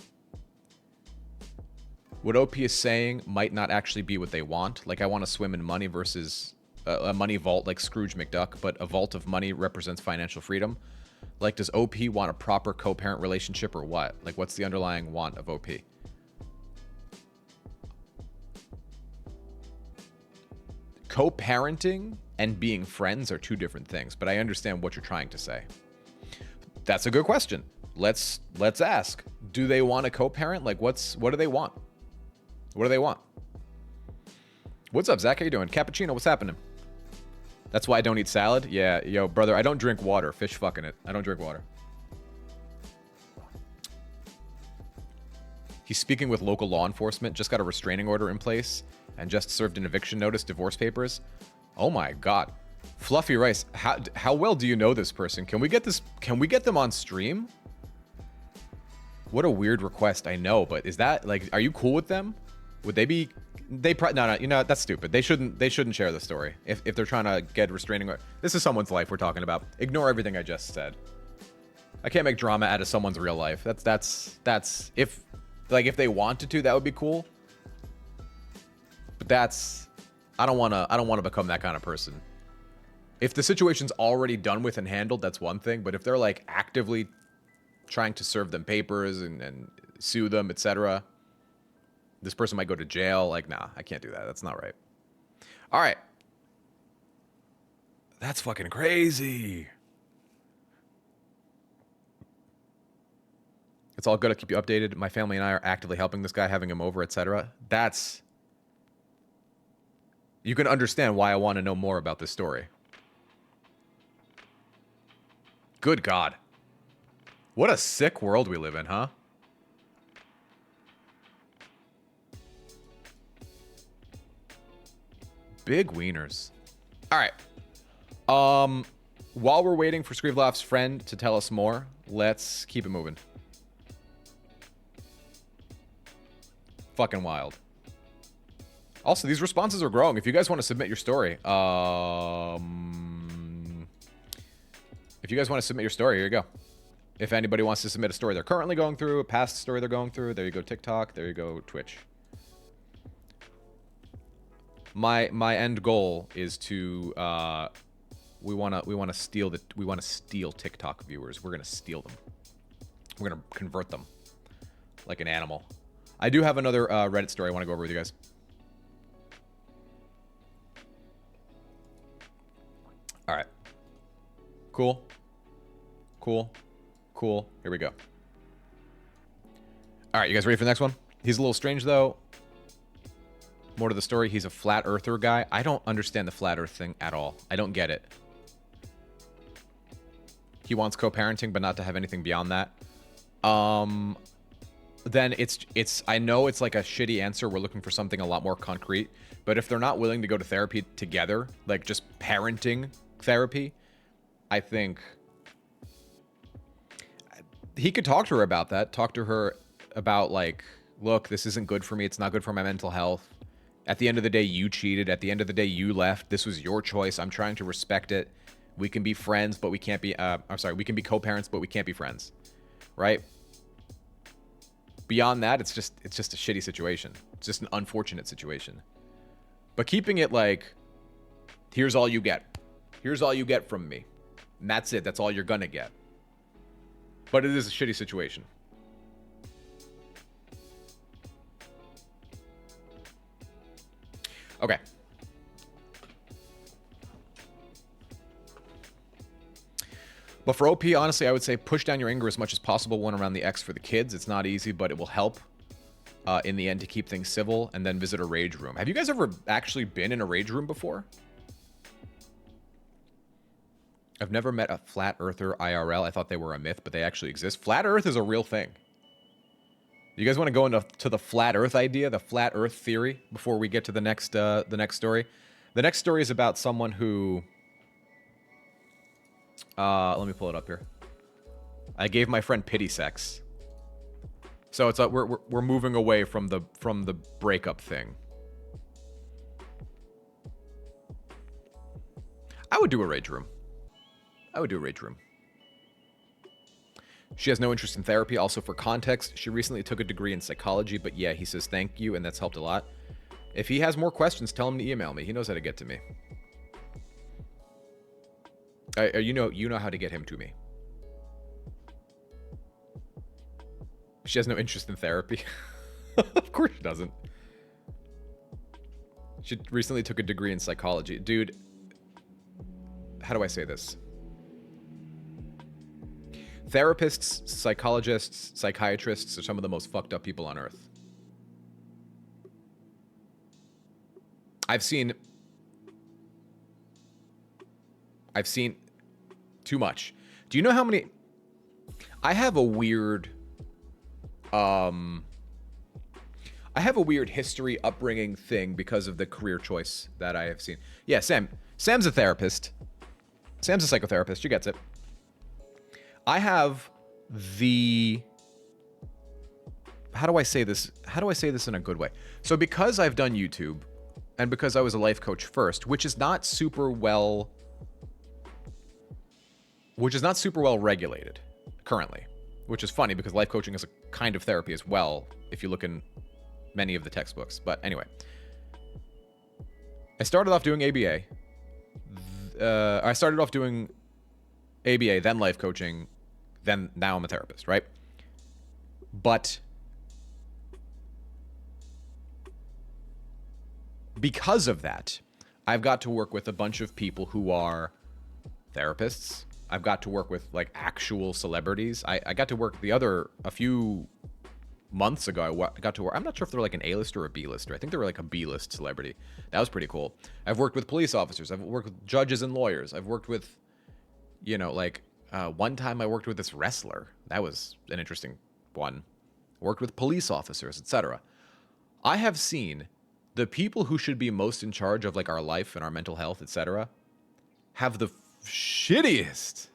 S1: What OP is saying might not actually be what they want. Like, I want to swim in money versus a money vault like Scrooge McDuck, but a vault of money represents financial freedom. Like, does OP want a proper co-parent relationship or what? Like, what's the underlying want of OP? Co-parenting and being friends are two different things, but I understand what you're trying to say. That's a good question. Let's ask. Do they want a co-parent? Like, what do they want? What do they want? What's up, Zach? How you doing? Cappuccino, what's happening? That's why I don't eat salad? Yeah, yo, brother, I don't drink water. Fish fucking it. I don't drink water. He's speaking with local law enforcement, just got a restraining order in place, and just served an eviction notice, divorce papers. Oh my god. Fluffy Rice, how well do you know this person? Can we get them on stream? What a weird request, I know, but is that, like, are you cool with them? Would they be... No, you know, that's stupid. They shouldn't share the story. If they're trying to get restraining order. This is someone's life we're talking about. Ignore everything I just said. I can't make drama out of someone's real life. That's if they wanted to, that would be cool. But that's... I don't want to become that kind of person. If the situation's already done with and handled, that's one thing. But if they're, like, actively trying to serve them papers and sue them, etc., this person might go to jail. Like, nah, I can't do that. That's not right. All right. That's fucking crazy. It's all good. I'll keep you updated. My family and I are actively helping this guy, having him over, etc. That's... You can understand why I want to know more about this story. Good God. What a sick world we live in, huh? Big wieners. All right. While we're waiting for Scrivlov's friend to tell us more, let's keep it moving. Fucking wild. Also, these responses are growing. If you guys want to submit your story, here you go. If anybody wants to submit a story they're currently going through, a past story they're going through, there you go TikTok, there you go Twitch. My end goal is to we want to steal TikTok viewers. We're going to steal them. We're going to convert them like an animal. I do have another Reddit story I want to go over with you guys. All right. Cool. Here we go. All right, you guys ready for the next one? He's a little strange, though. More to the story, he's a flat earther guy. I don't understand the flat earth thing at all. I don't get it. he wants co-parenting, but not to have anything beyond that, then it's I know it's like a shitty answer. We're looking for something a lot more concrete. But if they're not willing to go to therapy together, like just parenting therapy, I think he could talk to her about that. Talk to her about like, look, this isn't good for me. It's not good for my mental health. At the end of the day, you cheated. At the end of the day, you left. This was your choice. I'm trying to respect it. We can be friends, but we can't be, we can be co-parents, but we can't be friends. Right? Beyond that, it's just a shitty situation. It's just an unfortunate situation. But keeping it like, here's all you get. Here's all you get from me. And that's it. That's all you're gonna get. But it is a shitty situation. Okay. But for OP, honestly, I would say push down your anger as much as possible. One around the X for the kids. It's not easy, but it will help in the end to keep things civil. And then visit a rage room. Have you guys ever actually been in a rage room before? I've never met a flat earther IRL. I thought they were a myth, but they actually exist. Flat Earth is a real thing. You guys want to go into the flat Earth idea, the flat Earth theory, before we get to the next story? The next story is about someone who. Let me pull it up here. I gave my friend pity sex. So it's like we're moving away from the breakup thing. I would do a rage room. She has no interest in therapy. Also, for context, she recently took a degree in psychology, but yeah, he says thank you, and that's helped a lot. If he has more questions, tell him to email me. He knows how to get to me. You know how to get him to me. She has no interest in therapy. Of course she doesn't. She recently took a degree in psychology. Dude, how do I say this? Therapists, psychologists, psychiatrists are some of the most fucked up people on earth. I've seen too much. Do you know how many? I have a weird history, upbringing thing because of the career choice that I have seen. Yeah, Sam's a therapist. Sam's a psychotherapist. She gets it. I have the... How do I say this? How do I say this in a good way? So because I've done YouTube, and because I was a life coach first, which is not super well regulated currently, which is funny because life coaching is a kind of therapy as well, if you look in many of the textbooks. But anyway, I started off doing ABA. I started off doing ABA, then life coaching, then now I'm a therapist, right? But because of that, I've got to work with a bunch of people who are therapists. I've got to work with like actual celebrities. I got to work a few months ago. I got to work. I'm not sure if they're like an A-lister or a B-lister. I think they were like a B-list celebrity. That was pretty cool. I've worked with police officers. I've worked with judges and lawyers. I've worked with, one time I worked with this wrestler. That was an interesting one. Worked with police officers, etc. I have seen the people who should be most in charge of like our life and our mental health, etc., have the shittiest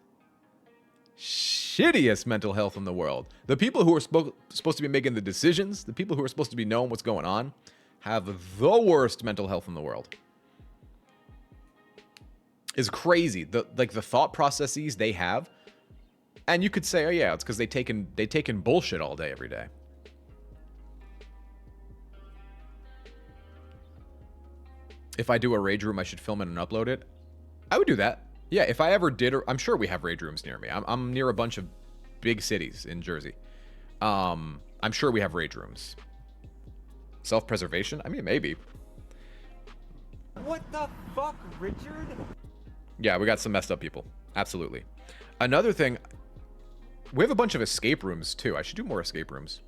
S1: mental health in the world. The people who are supposed to be making the decisions, the people who are supposed to be knowing what's going on, have the worst mental health in the world. It's crazy. The thought processes they have. And you could say, oh yeah, it's because they taken bullshit all day, every day. If I do a rage room, I should film it and upload it. I would do that. Yeah, if I ever did, I'm sure we have rage rooms near me. I'm near a bunch of big cities in Jersey. I'm sure we have rage rooms. Self-preservation? I mean, maybe.
S3: What the fuck, Richard?
S1: Yeah, we got some messed up people. Absolutely. Another thing, we have a bunch of escape rooms too. I should do more escape rooms.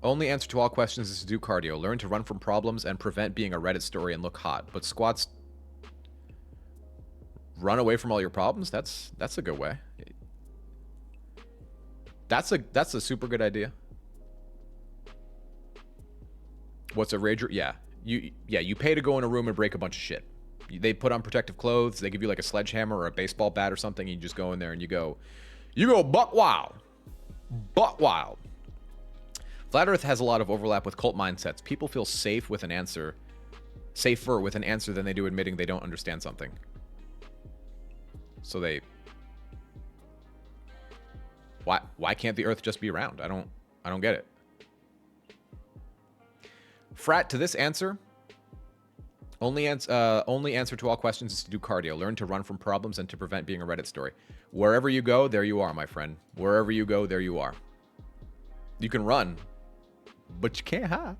S1: Only answer to all questions is to do cardio. Learn to run from problems and prevent being a Reddit story and look hot. But squats run away from all your problems? That's a good way. That's a super good idea. What's a rager? Yeah. You pay to go in a room and break a bunch of shit. They put on protective clothes, they give you like a sledgehammer or a baseball bat or something, and you just go in there and you go buck wild. Buck wild. Flat Earth has a lot of overlap with cult mindsets. People feel safer with an answer than they do admitting they don't understand something. So why can't the Earth just be round? I don't get it. Frat, to this answer, only answer to all questions is to do cardio. Learn to run from problems and to prevent being a Reddit story. Wherever you go, there you are, my friend. Wherever you go, there you are. You can run, but you can't hide.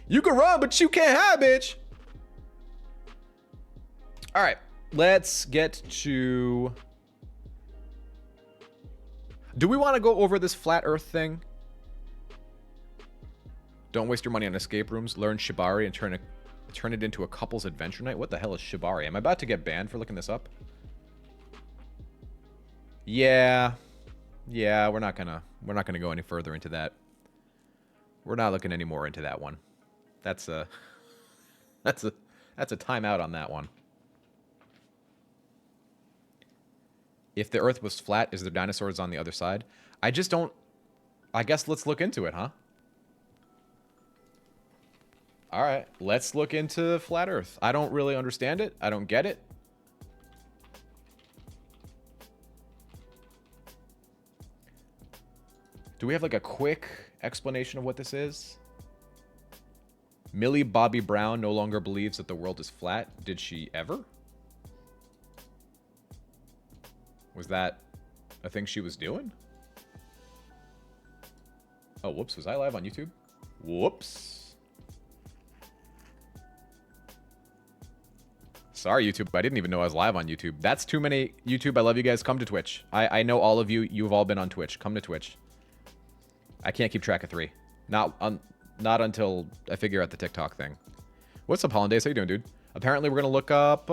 S1: You can run, but you can't hide, bitch. All right, let's get to... Do we want to go over this flat Earth thing? Don't waste your money on escape rooms. Learn Shibari and turn it into a couple's adventure night. What the hell is Shibari? Am I about to get banned for looking this up? Yeah, we're not gonna go any further into that. We're not looking any more into that one. That's a timeout on that one. If the Earth was flat, is there dinosaurs on the other side? I guess let's look into it, huh? All right, let's look into flat Earth. I don't really understand it. I don't get it. Do we have like a quick explanation of what this is? Millie Bobby Brown no longer believes that the world is flat. Did she ever? Was that a thing she was doing? Oh, whoops. Was I live on YouTube? Whoops. Sorry, YouTube. I didn't even know I was live on YouTube. That's too many. YouTube, I love you guys. Come to Twitch. I know all of you. You've all been on Twitch. Come to Twitch. I can't keep track of 3. Not until I figure out the TikTok thing. What's up, Hollandaise? How you doing, dude? Apparently, we're gonna look up.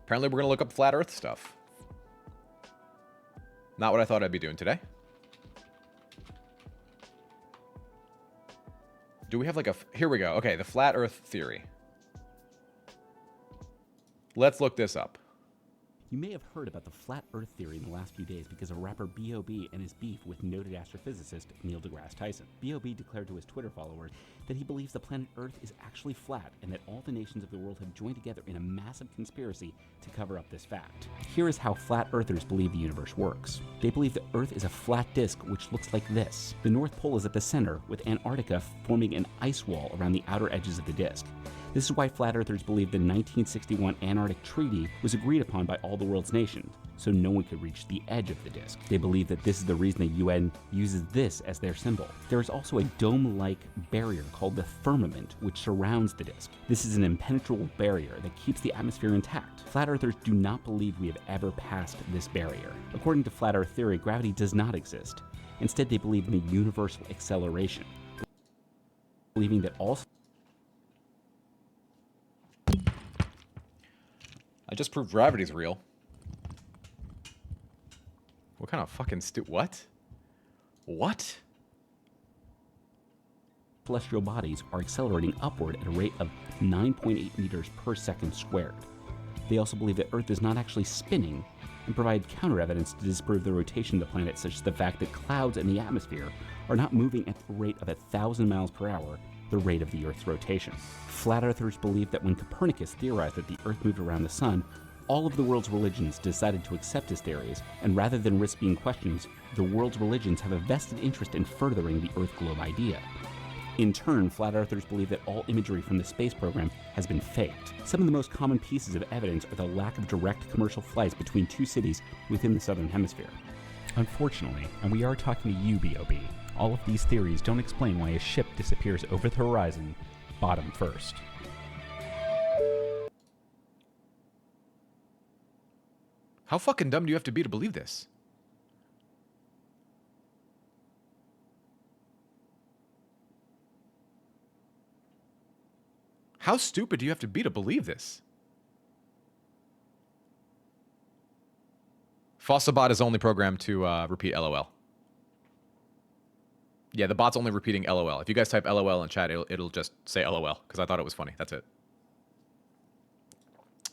S1: Apparently, we're gonna look up flat Earth stuff. Not what I thought I'd be doing today. Do we have like a... Here we go. Okay, the flat Earth theory. Let's look this up.
S6: You may have heard about the flat Earth theory in the last few days because of rapper B.O.B. and his beef with noted astrophysicist Neil deGrasse Tyson. B.O.B. declared to his Twitter followers that he believes the planet Earth is actually flat and that all the nations of the world have joined together in a massive conspiracy to cover up this fact. Here is how flat earthers believe the universe works. They believe the Earth is a flat disk which looks like this. The North Pole is at the center, with Antarctica forming an ice wall around the outer edges of the disk. This is why flat earthers believe the 1961 Antarctic Treaty was agreed upon by all the world's nations, so no one could reach the edge of the disk. They believe that this is the reason the UN uses this as their symbol. There is also a dome-like barrier called the firmament, which surrounds the disk. This is an impenetrable barrier that keeps the atmosphere intact. Flat earthers do not believe we have ever passed this barrier. According to flat earth theory, gravity does not exist. Instead, they believe in the universal acceleration, believing that all...
S1: I just proved gravity's real. What kind of fucking what? What?
S6: Celestial bodies are accelerating upward at a rate of 9.8 meters per second squared. They also believe that Earth is not actually spinning and provide counter evidence to disprove the rotation of the planet, such as the fact that clouds in the atmosphere are not moving at the rate of 1,000 miles per hour, the rate of the Earth's rotation. Flat earthers believe that when Copernicus theorized that the Earth moved around the sun, all of the world's religions decided to accept his theories, and rather than risk being questioned, the world's religions have a vested interest in furthering the Earth globe idea. In turn, flat earthers believe that all imagery from the space program has been faked. Some of the most common pieces of evidence are the lack of direct commercial flights between 2 cities within the southern hemisphere. Unfortunately, and we are talking to you, B.O.B., all of these theories don't explain why a ship disappears over the horizon, bottom first.
S1: How fucking dumb do you have to be to believe this? How stupid do you have to be to believe this? Fossabot is only programmed to repeat LOL. Yeah, the bot's only repeating LOL. If you guys type LOL in chat, it'll just say LOL, because I thought it was funny. That's it.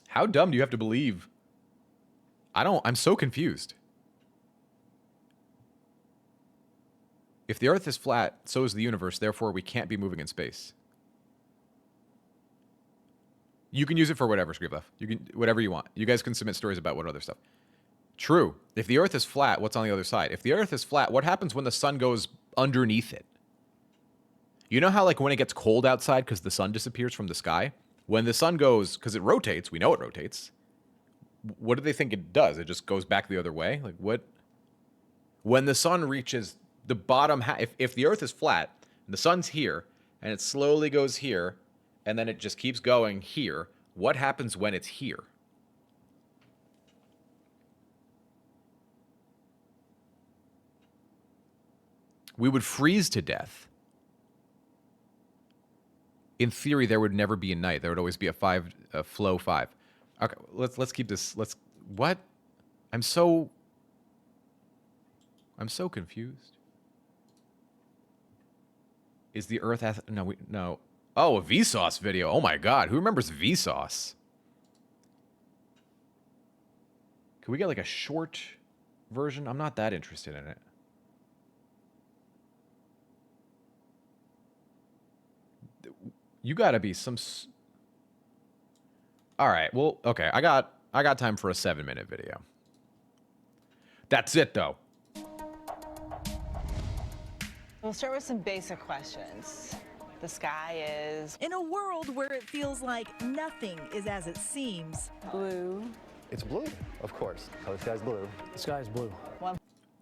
S1: How dumb do you have to believe? I'm so confused. If the Earth is flat, so is the universe, therefore we can't be moving in space. You can use it for whatever, Scriblev. You can, whatever you want. You guys can submit stories about what other stuff. True. If the Earth is flat, what's on the other side? If the Earth is flat, what happens when the sun goes underneath it? You know how, like, when it gets cold outside because the sun disappears from the sky? When the sun goes, because it rotates, we know it rotates. What do they think it does? It just goes back the other way? Like, what? When the sun reaches the bottom half, if the Earth is flat, and the sun's here, and it slowly goes here, and then it just keeps going here, what happens when it's here? We would freeze to death. In theory, there would never be a night. There would always be a flow 5. Okay, let's keep this. What? I'm so confused. Is the Earth no. Oh, a Vsauce video. Oh my God, who remembers Vsauce? Can we get like a short version? I'm not that interested in it. You gotta be some. All right. Well, okay. I got time for a 7-minute video. That's it, though.
S7: We'll start with some basic questions. The sky is
S8: In a world where it feels like nothing is as it seems,
S7: blue.
S9: It's blue, of course. Oh, the sky's blue. The sky's blue.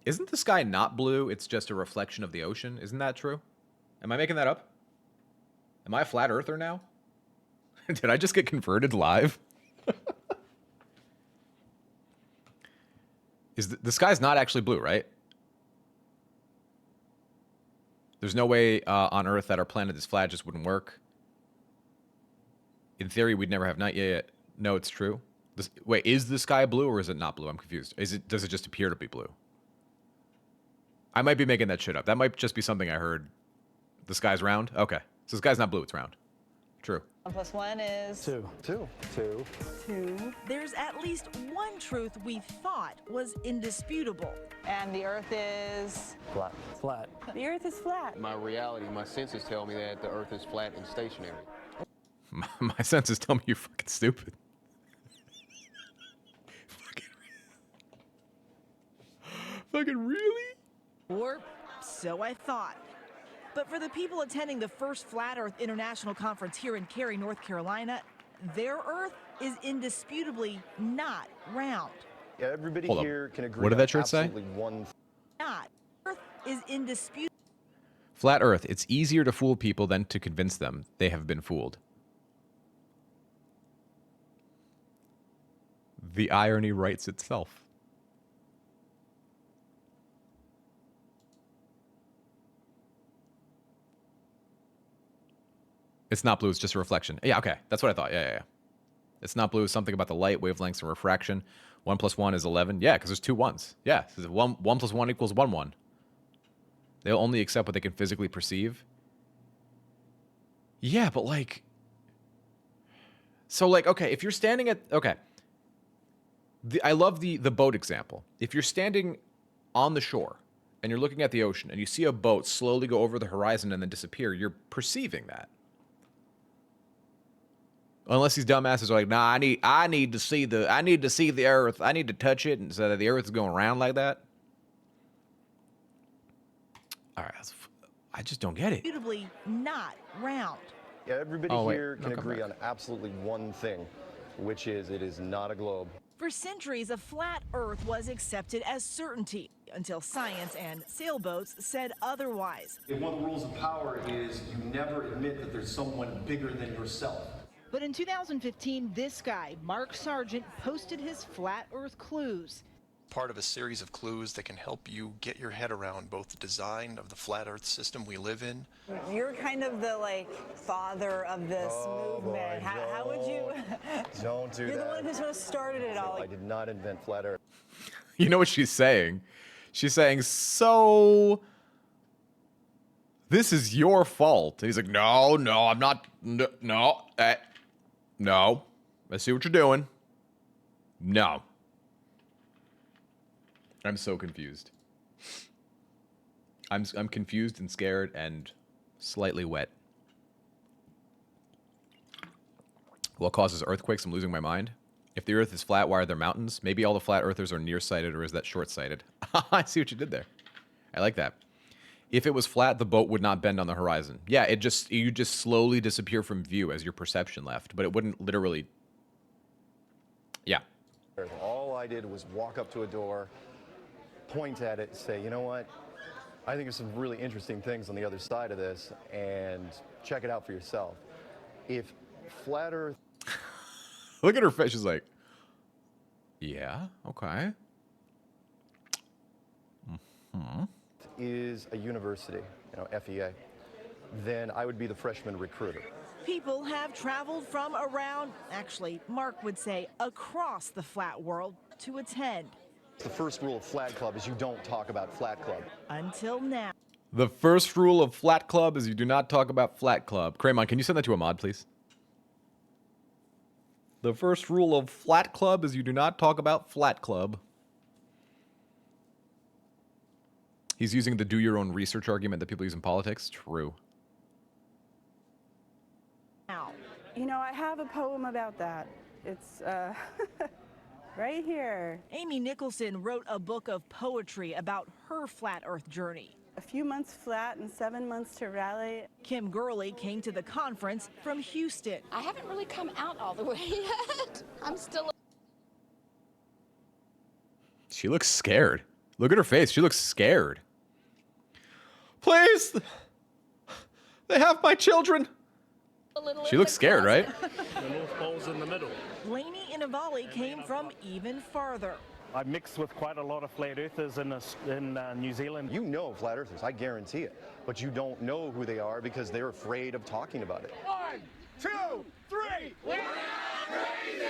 S1: Isn't the sky not blue? It's just a reflection of the ocean. Isn't that true? Am I making that up? Am I a flat earther now? Did I just get converted live? Is the sky's not actually blue, right? There's no way on Earth that our planet is flat just wouldn't work. In theory, we'd never have night. Yeah. No, it's true. Wait, is the sky blue or is it not blue? I'm confused. Does it just appear to be blue? I might be making that shit up. That might just be something I heard. The sky's round? Okay. So the sky's not blue, it's round. True.
S7: 1 + 1 is
S9: 2. 2. 2.
S7: 2.
S8: there's at least one truth we thought was indisputable.
S7: And the Earth is
S9: Flat. Flat.
S7: the Earth is flat.
S10: My reality, my senses tell me that the Earth is flat and stationary.
S1: My senses tell me you're fucking stupid. Fucking really?
S8: Or so I thought. But for the people attending the first Flat Earth International Conference here in Cary, North Carolina, their Earth is indisputably not round.
S9: Yeah, everybody
S1: Hold up.
S9: here can agree.
S1: What did
S9: on
S1: that shirt say?
S9: absolutely one.
S8: Not. Earth is indisputable.
S1: Flat Earth, it's easier to fool people than to convince them they have been fooled. The irony writes itself. It's not blue, it's just a reflection. Yeah, okay. That's what I thought. Yeah. It's not blue, it's something about the light, wavelengths, and refraction. 1 + 1 is 11. Yeah, because there's 2 1s. Yeah, so 1 + 1 = 1 1. They'll only accept what they can physically perceive. Yeah, but like... So, like, okay, if you're standing at... Okay. I love the boat example. If you're standing on the shore and you're looking at the ocean and you see a boat slowly go over the horizon and then disappear, you're perceiving that. Unless these dumbasses are like, nah, I need to see the Earth. I need to touch it, and so that the Earth is going around like that. All right, I just don't get it.
S8: Indisputably not round.
S9: Yeah, everybody
S1: Oh, wait.
S9: here
S1: No,
S9: can
S1: come
S9: agree
S1: back.
S9: on absolutely one thing, which is it is not a globe.
S8: For centuries, a flat Earth was accepted as certainty until science and sailboats said otherwise.
S11: One of the rules of power is you never admit that there's someone bigger than yourself.
S8: But in 2015, this guy, Mark Sargent, posted his flat Earth clues.
S12: part of a series of clues that can help you get your head around both the design of the flat Earth system we live in.
S7: You're kind of the, like, father of this movement. How would you...
S9: Don't do
S7: You're
S9: that.
S7: the one who sort of started it all.
S9: I did not invent flat Earth.
S1: You know what she's saying? She's saying, so this is your fault. And he's like, no, I'm not. No. I see what you're doing. No. I'm so confused. I'm confused and scared and slightly wet. What causes earthquakes? I'm losing my mind. If the Earth is flat, why are there mountains? Maybe all the flat earthers are nearsighted, or is that short-sighted? I see what you did there. I like that. If it was flat, the boat would not bend on the horizon. Yeah, you just slowly disappear from view as your perception left, but it wouldn't literally. Yeah.
S9: All I did was walk up to a door, point at it, say, you know what? I think there's some really interesting things on the other side of this, and check it out for yourself. If flat Earth...
S1: Look at her face. She's like, yeah, okay.
S9: is a university, FEA, then I would be the freshman recruiter.
S8: People have traveled from around, actually, Mark would say, across the flat world to attend.
S9: The first rule of Flat Club is you don't talk about Flat Club.
S8: Until now.
S1: The first rule of Flat Club is you do not talk about Flat Club. Kraymon, can you send that to a mod, please? The first rule of Flat Club is you do not talk about Flat Club. He's using the do your own research argument that people use in politics. True.
S13: You know, I have a poem about that. It's right here.
S8: Amy Nicholson wrote a book of poetry about her flat Earth journey.
S13: A few months flat and 7 months to rally.
S8: Kim Gurley came to the conference from Houston.
S14: I haven't really come out all the way yet. I'm still...
S1: She looks scared. Look at her face. She looks scared. Please! They have my children! She looks scared, right?
S15: The North Pole's in the middle.
S8: Blaney Inavali came from even farther.
S15: I mixed with quite a lot of flat earthers in New Zealand.
S9: You know flat earthers, I guarantee it. But you don't know who they are because they're afraid of talking about it.
S3: 1, 2, 3. We're not crazy!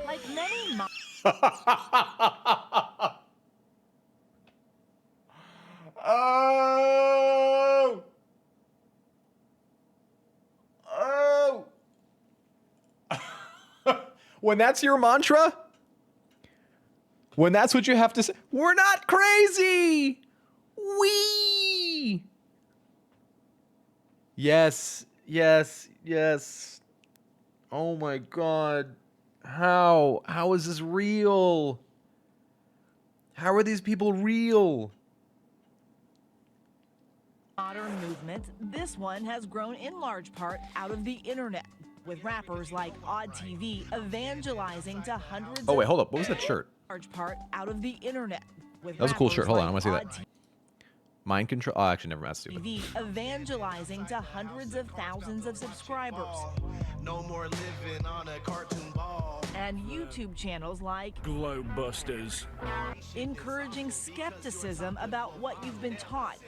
S8: Like many
S1: Oh! Oh! When that's your mantra? When that's what you have to say? We're not crazy! We! Yes, yes, yes. Oh my god. How? How is this real? How are these people real?
S8: Modern movement, this one has grown in large part out of the internet, with rappers like Odd TV evangelizing to hundreds.
S1: Oh wait, hold up. What was that shirt?
S8: Large part out of the internet, with
S1: that was a cool shirt. Hold on, I want to see
S8: Odd
S1: that. Mind control. Oh, actually, never mind. That's stupid.
S8: TV evangelizing to hundreds of thousands of subscribers.
S16: No more living on a cartoon ball.
S8: And YouTube channels like
S15: Globebusters,
S8: encouraging skepticism about what you've been taught.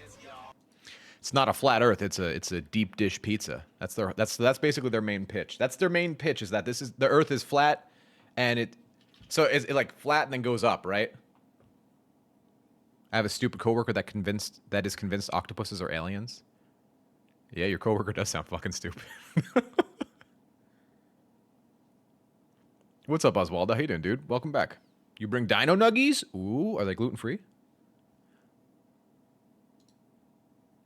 S1: It's not a flat Earth. It's a deep dish pizza. That's basically their main pitch. That's their main pitch, is that the Earth is flat, and it's like flat and then goes up, right? I have a stupid coworker that is convinced octopuses are aliens. Yeah, your coworker does sound fucking stupid. What's up, Oswaldo? How you doing, dude? Welcome back. You bring dino nuggies? Ooh, are they gluten-free?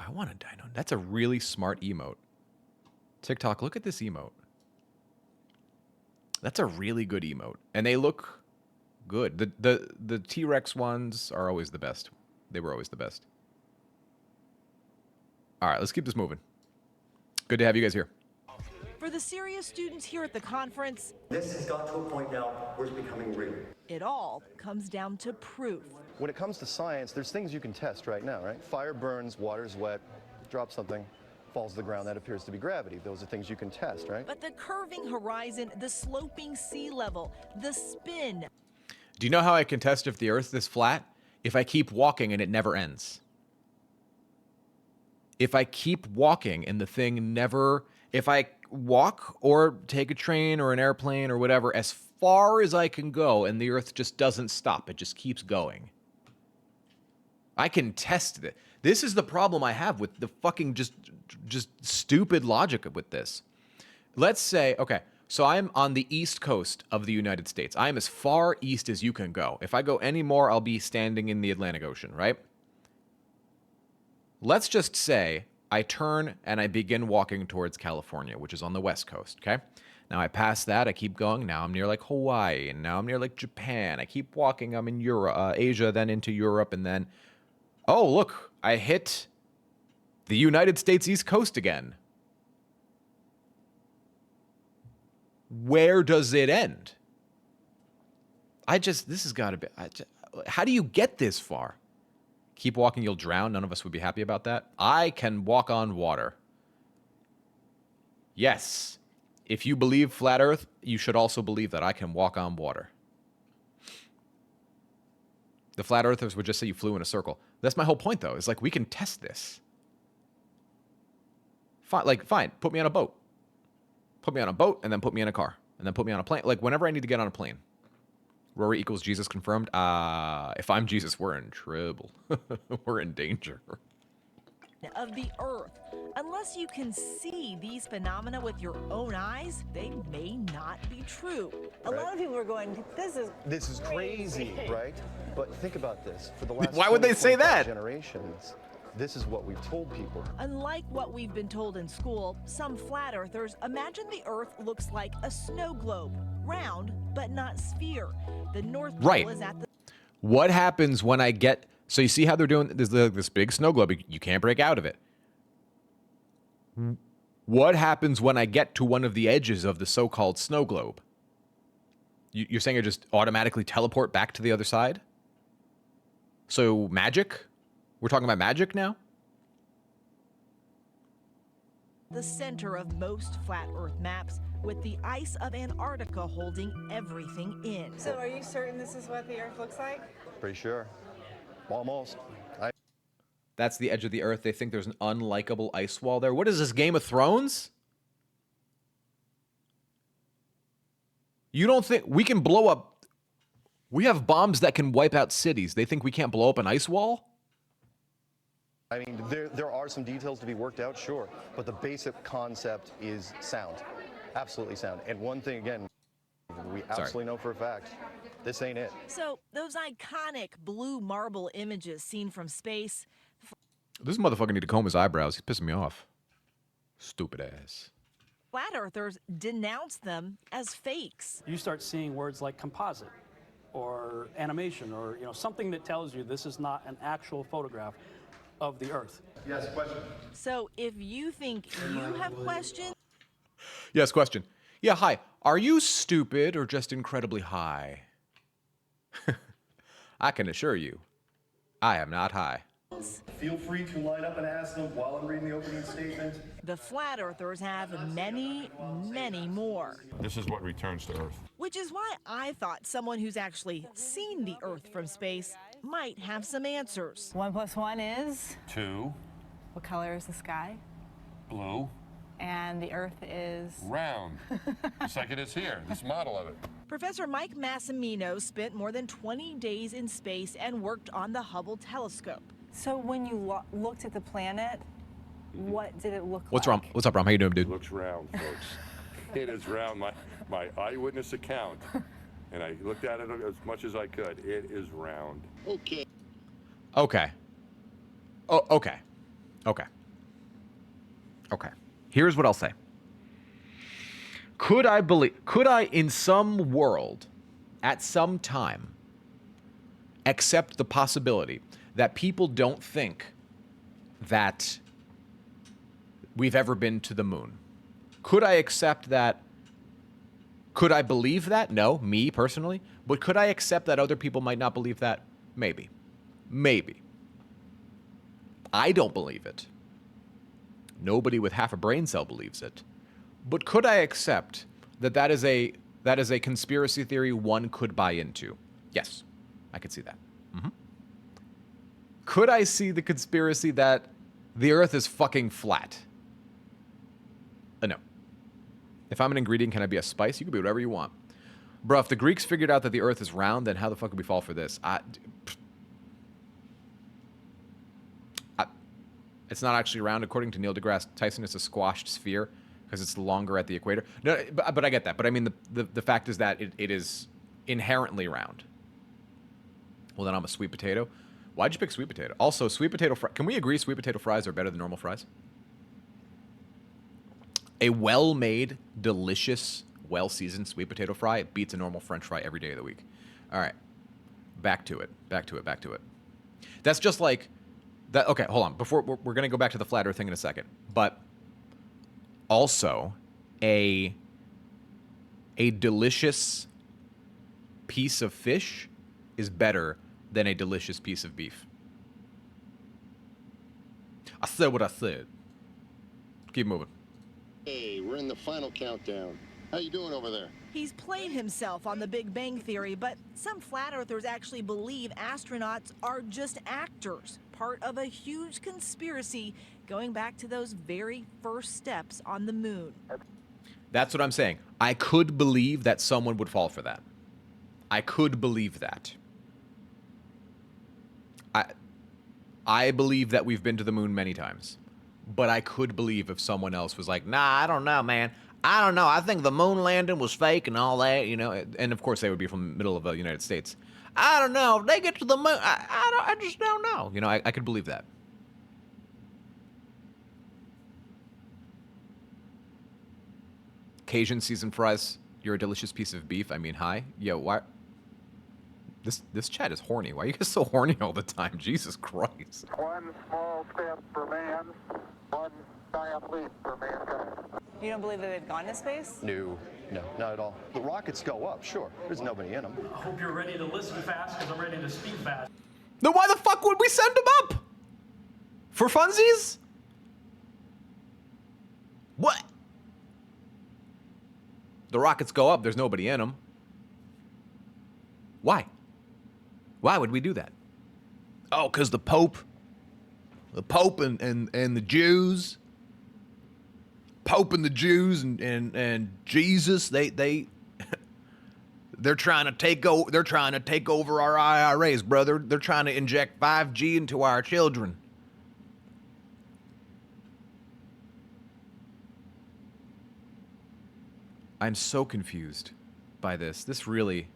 S1: I want a dino. That's a really smart emote. TikTok, look at this emote. That's a really good emote. And they look good. The T-Rex ones are always the best. They were always the best. All right, let's keep this moving. Good to have you guys here.
S8: For the serious students here at the conference,
S17: this has got to a point now where it's becoming real.
S8: It all comes down to proof.
S9: When it comes to science, there's things you can test right now, right? Fire burns, water's wet, drop something, falls to the ground, that appears to be gravity. Those are things you can test, right?
S8: But the curving horizon, the sloping sea level, the spin.
S1: Do you know how I can test if the Earth is flat? If I keep walking and it never ends. If I keep walking and the thing never... If I walk or take a train or an airplane or whatever as far as I can go and the Earth just doesn't stop, it just keeps going. I can test it. This is the problem I have with the fucking just stupid logic with this. Let's say, okay, so I'm on the east coast of the United States. I am as far east as you can go. If I go any more, I'll be standing in the Atlantic Ocean, right? Let's just say I turn and I begin walking towards California, which is on the west coast, okay? Now I pass that, I keep going. Now I'm near like Hawaii, and now I'm near like Japan. I keep walking, I'm in Europe, Asia, then into Europe, and then... Oh, look, I hit the United States East Coast again. Where does it end? This has got to be... how do you get this far? Keep walking, you'll drown. None of us would be happy about that. I can walk on water. Yes. If you believe flat Earth, you should also believe that I can walk on water. The flat earthers would just say you flew in a circle. That's my whole point, though. Is like, we can test this. Fine. Put me on a boat. Put me on a boat, and then put me in a car. And then put me on a plane. Like, whenever I need to get on a plane. Rory equals Jesus confirmed. If I'm Jesus, we're in trouble. We're in danger.
S8: Of the Earth. Unless you can see these phenomena with your own eyes, they may not be true.
S7: A lot of people are going, this is
S9: crazy, right? But think about this. For the last
S1: Why would they say that?
S9: Generations, this is what we've told people.
S8: Unlike what we've been told in school, some flat earthers imagine the Earth looks like a snow globe, round but not sphere. The North Pole is at the...
S1: What happens when I get... So you see how they're doing this big snow globe? You can't break out of it. What happens when I get to one of the edges of the so-called snow globe? You're saying I just automatically teleport back to the other side? So magic? We're talking about magic now?
S8: The center of most flat Earth maps, with the ice of Antarctica holding everything in.
S7: So are you certain this is what the Earth looks like?
S9: Pretty sure. Almost.
S1: That's the edge of the Earth. They think there's an unlikable ice wall there. What is this, Game of Thrones? You don't think we can blow up... We have bombs that can wipe out cities. They think we can't blow up an ice wall?
S9: I mean, there are some details to be worked out, sure. But the basic concept is sound. Absolutely sound. And one thing, again, we absolutely know for a fact, this ain't it.
S8: So those iconic blue marble images seen from space...
S1: This motherfucker need to comb his eyebrows. He's pissing me off. Stupid ass.
S8: Flat earthers denounce them as fakes.
S18: You start seeing words like composite or animation or something that tells you this is not an actual photograph of the Earth.
S9: Yes, question.
S8: So if you think you have questions...
S1: Yes, question. Yeah, hi. Are you stupid or just incredibly high? I can assure you, I am not high.
S11: Feel free to line up and ask them while I'm reading the opening statement.
S8: The flat earthers have many, many more.
S19: This is what returns to Earth.
S8: Which is why I thought someone who's actually seen the Earth from space might have some answers.
S7: 1 + 1 is?
S19: 2.
S7: What color is the sky?
S19: Blue.
S7: And the Earth is?
S19: Round. Just like it is here, this model of it.
S8: Professor Mike Massimino spent more than 20 days in space and worked on the Hubble telescope.
S7: So when you looked at the planet, what did it look like?
S1: What's wrong? What's up, Rom? How you doing, dude?
S19: It looks round, folks. It is round. My eyewitness account, and I looked at it as much as I could. It is round.
S1: Okay. Okay. Oh, okay. Okay. Okay. Here's what I'll say. Could I in some world, at some time, accept the possibility that people don't think that we've ever been to the moon? Could I accept that? Could I believe that? No, me personally. But could I accept that other people might not believe that? Maybe. Maybe. I don't believe it. Nobody with half a brain cell believes it. But could I accept that that is a conspiracy theory one could buy into? Yes, I could see that. Could I see the conspiracy that the Earth is fucking flat? No. If I'm an ingredient, can I be a spice? You can be whatever you want. Bro, if the Greeks figured out that the Earth is round, then how the fuck would we fall for this? It's not actually round. According to Neil deGrasse Tyson, it's a squashed sphere because it's longer at the equator. No, but I get that. But I mean, the fact is that it is inherently round. Well, then I'm a sweet potato. Why'd you pick sweet potato? Also, sweet potato fries. Can we agree sweet potato fries are better than normal fries? A well-made, delicious, well-seasoned sweet potato fry beats a normal French fry every day of the week. All right. Back to it. That's just like... that. Okay, hold on. Before we're going to go back to the flat earth thing in a second. But also, a delicious piece of fish is better than a delicious piece of beef. I said what I said. Keep moving.
S20: Hey, we're in the final countdown. How you doing over there?
S8: He's played himself on the Big Bang Theory, but some flat earthers actually believe astronauts are just actors, part of a huge conspiracy going back to those very first steps on the moon.
S1: That's what I'm saying. I could believe that someone would fall for that. I could believe that. I believe that we've been to the moon many times. But I could believe if someone else was like, nah, I don't know, man. I don't know. I think the moon landing was fake and all that, you know. And of course, they would be from the middle of the United States. I don't know. If they get to the moon, I just don't know. You know, I could believe that. Cajun seasoned fries, you're a delicious piece of beef. I mean, hi. Yo, why? This chat is horny. Why are you guys so horny all the time? Jesus Christ.
S3: One small step for man, one giant leap for mankind.
S7: You don't believe that they've gone to space?
S9: No, not at all. The rockets go up, sure. There's nobody in them.
S18: I hope you're ready to listen fast because I'm ready to speak fast.
S1: Then why the fuck would we send them up? For funsies? What? The rockets go up, there's nobody in them. Why? Why would we do that? Oh, because the Pope and the Jews, Pope and the Jews and Jesus, they're trying to take over our IRAs, brother. They're trying to inject 5G into our children. I'm so confused by this. This really...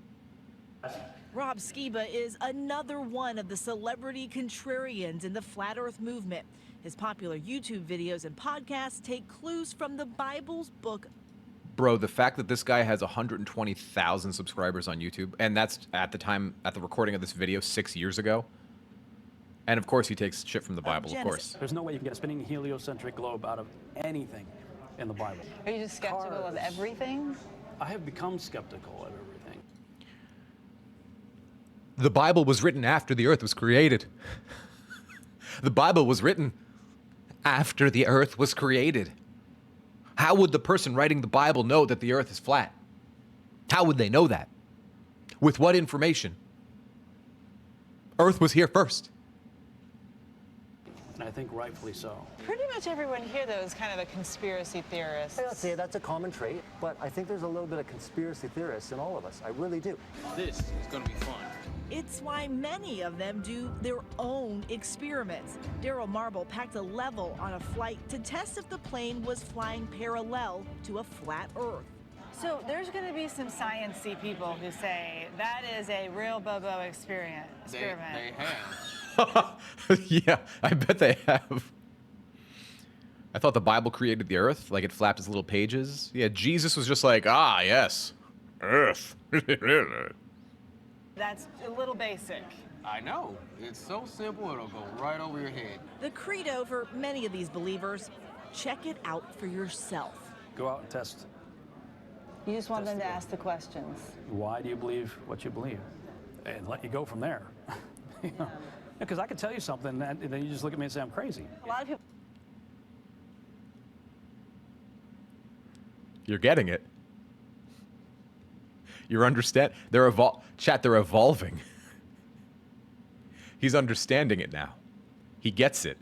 S8: Rob Skiba is another one of the celebrity contrarians in the Flat Earth movement. His popular YouTube videos and podcasts take clues from the Bible's book.
S1: Bro, the fact that this guy has 120,000 subscribers on YouTube, and that's at the recording of this video 6 years ago. And of course he takes shit from the Bible, of course.
S18: There's no way you can get a spinning heliocentric globe out of anything in the Bible.
S7: Are you just skeptical of everything?
S18: I have become skeptical of everything.
S1: The Bible was written after the earth was created. The Bible was written after the earth was created. How would the person writing the Bible know that the earth is flat? How would they know that? With what information? Earth was here first.
S18: And I think rightfully so.
S7: Pretty much everyone here, though, is kind of a conspiracy theorist.
S17: I'd say that's a common trait, but I think there's a little bit of conspiracy theorists in all of us. I really do.
S2: This is going to be fun.
S8: It's why many of them do their own experiments. Daryl Marble packed a level on a flight to test if the plane was flying parallel to a flat Earth.
S7: So there's going to be some sciencey people who say that is a real Bobo experiment.
S2: They have.
S1: Yeah, I bet they have. I thought the Bible created the earth, like it flapped its little pages. Yeah, Jesus was just like, ah, yes, earth.
S7: That's a little basic.
S2: I know. It's so simple, it'll go right over your head.
S8: The credo for many of these believers, check it out for yourself.
S18: Go out and test.
S7: You just want them to ask the questions.
S18: Why do you believe what you believe? And let you go from there. Because I could tell you something and then you just look at me and say I'm crazy.
S7: A lot of people.
S1: You're getting it. You're understand. Chat. They're evolving. He's understanding it now. He gets it.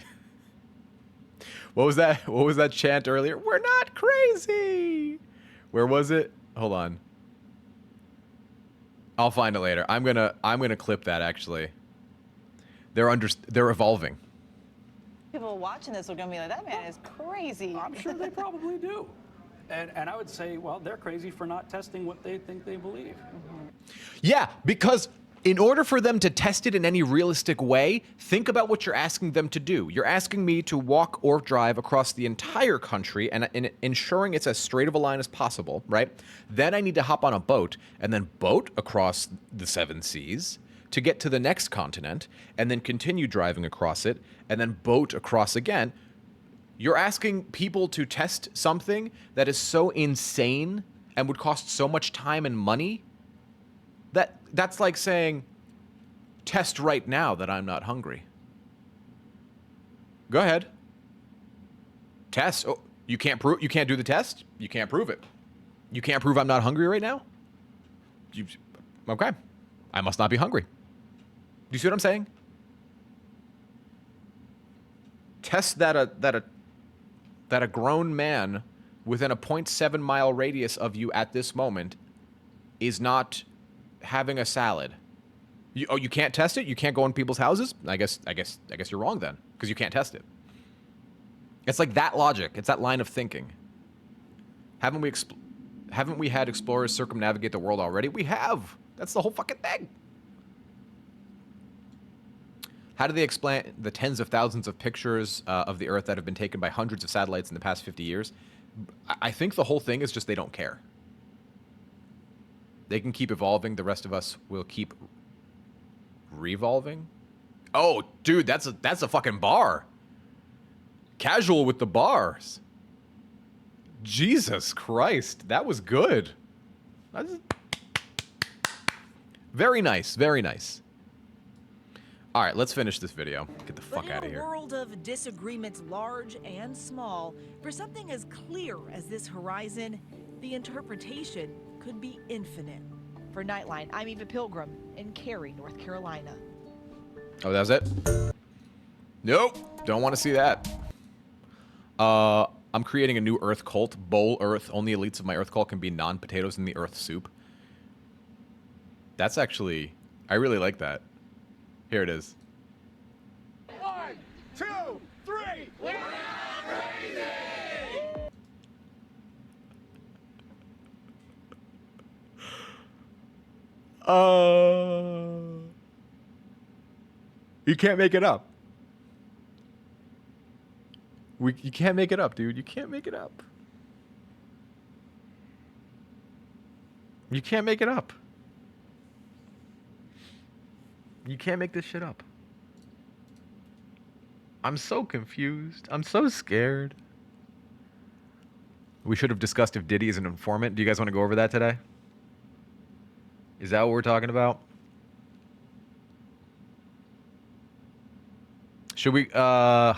S1: What was that? What was that chant earlier? We're not crazy. Where was it? Hold on. I'll find it later. I'm gonna clip that actually. They're evolving.
S7: People watching this are going to be like, that man is crazy.
S18: I'm sure they probably do. And I would say, well, they're crazy for not testing what they think they believe.
S1: Yeah, because in order for them to test it in any realistic way, think about what you're asking them to do. You're asking me to walk or drive across the entire country and ensuring it's as straight of a line as possible, right? Then I need to hop on a boat and then boat across the 7 seas to get to the next continent and then continue driving across it and then boat across again. You're asking people to test something that is so insane and would cost so much time and money that's like saying, test right now that I'm not hungry. Go ahead. Test. Oh, you can't do the test? You can't prove it. You can't prove I'm not hungry right now? Okay. I must not be hungry. Do you see what I'm saying? Test that a grown man within a 0.7 mile radius of you at this moment is not having a salad. You can't test it? You can't go in people's houses? I guess you're wrong then, because you can't test it. It's like that logic. It's that line of thinking. Haven't we had explorers circumnavigate the world already? We have. That's the whole fucking thing. How do they explain the tens of thousands of pictures of the Earth that have been taken by hundreds of satellites in the past 50 years? I think the whole thing is just they don't care. They can keep evolving. The rest of us will keep revolving. Oh, dude, that's a fucking bar. Casual with the bars. Jesus Christ, that was good. Very nice, very nice. All right, let's finish this video. Get the fuck out of here.
S8: In a world of disagreements large and small, for something as clear as this horizon, the interpretation could be infinite. For Nightline, I'm Eva Pilgrim in Cary, North Carolina.
S1: Oh, that was it? Nope. Don't want to see that. I'm creating a new Earth cult. Bowl Earth. Only elites of my Earth cult can be non-potatoes in the Earth soup. That's actually... I really like that. Here it is.
S16: 1, 2, 3. We're not crazy!
S1: You can't make it up. You can't make it up, dude. You can't make it up. You can't make it up. You can't make this shit up. I'm so confused. I'm so scared. We should have discussed if Diddy is an informant. Do you guys want to go over that today? Is that what we're talking about? Should we, I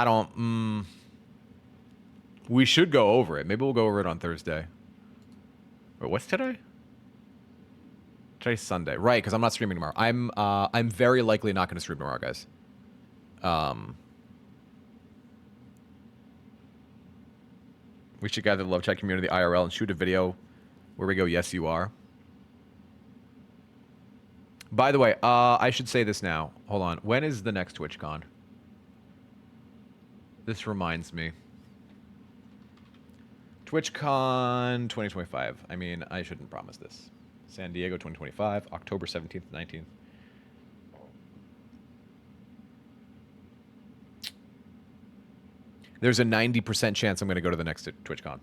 S1: don't, we should go over it. Maybe we'll go over it on Thursday. Wait, what's today? Today's Sunday. Right, because I'm not streaming tomorrow. I'm very likely not going to stream tomorrow, guys. We should gather the Love Chat community IRL and shoot a video where we go, yes, you are. By the way, I should say this now. Hold on. When is the next TwitchCon? This reminds me. TwitchCon 2025. I mean, I shouldn't promise this. San Diego 2025, October 17th, 19th. There's a 90% chance I'm going to go to the next TwitchCon.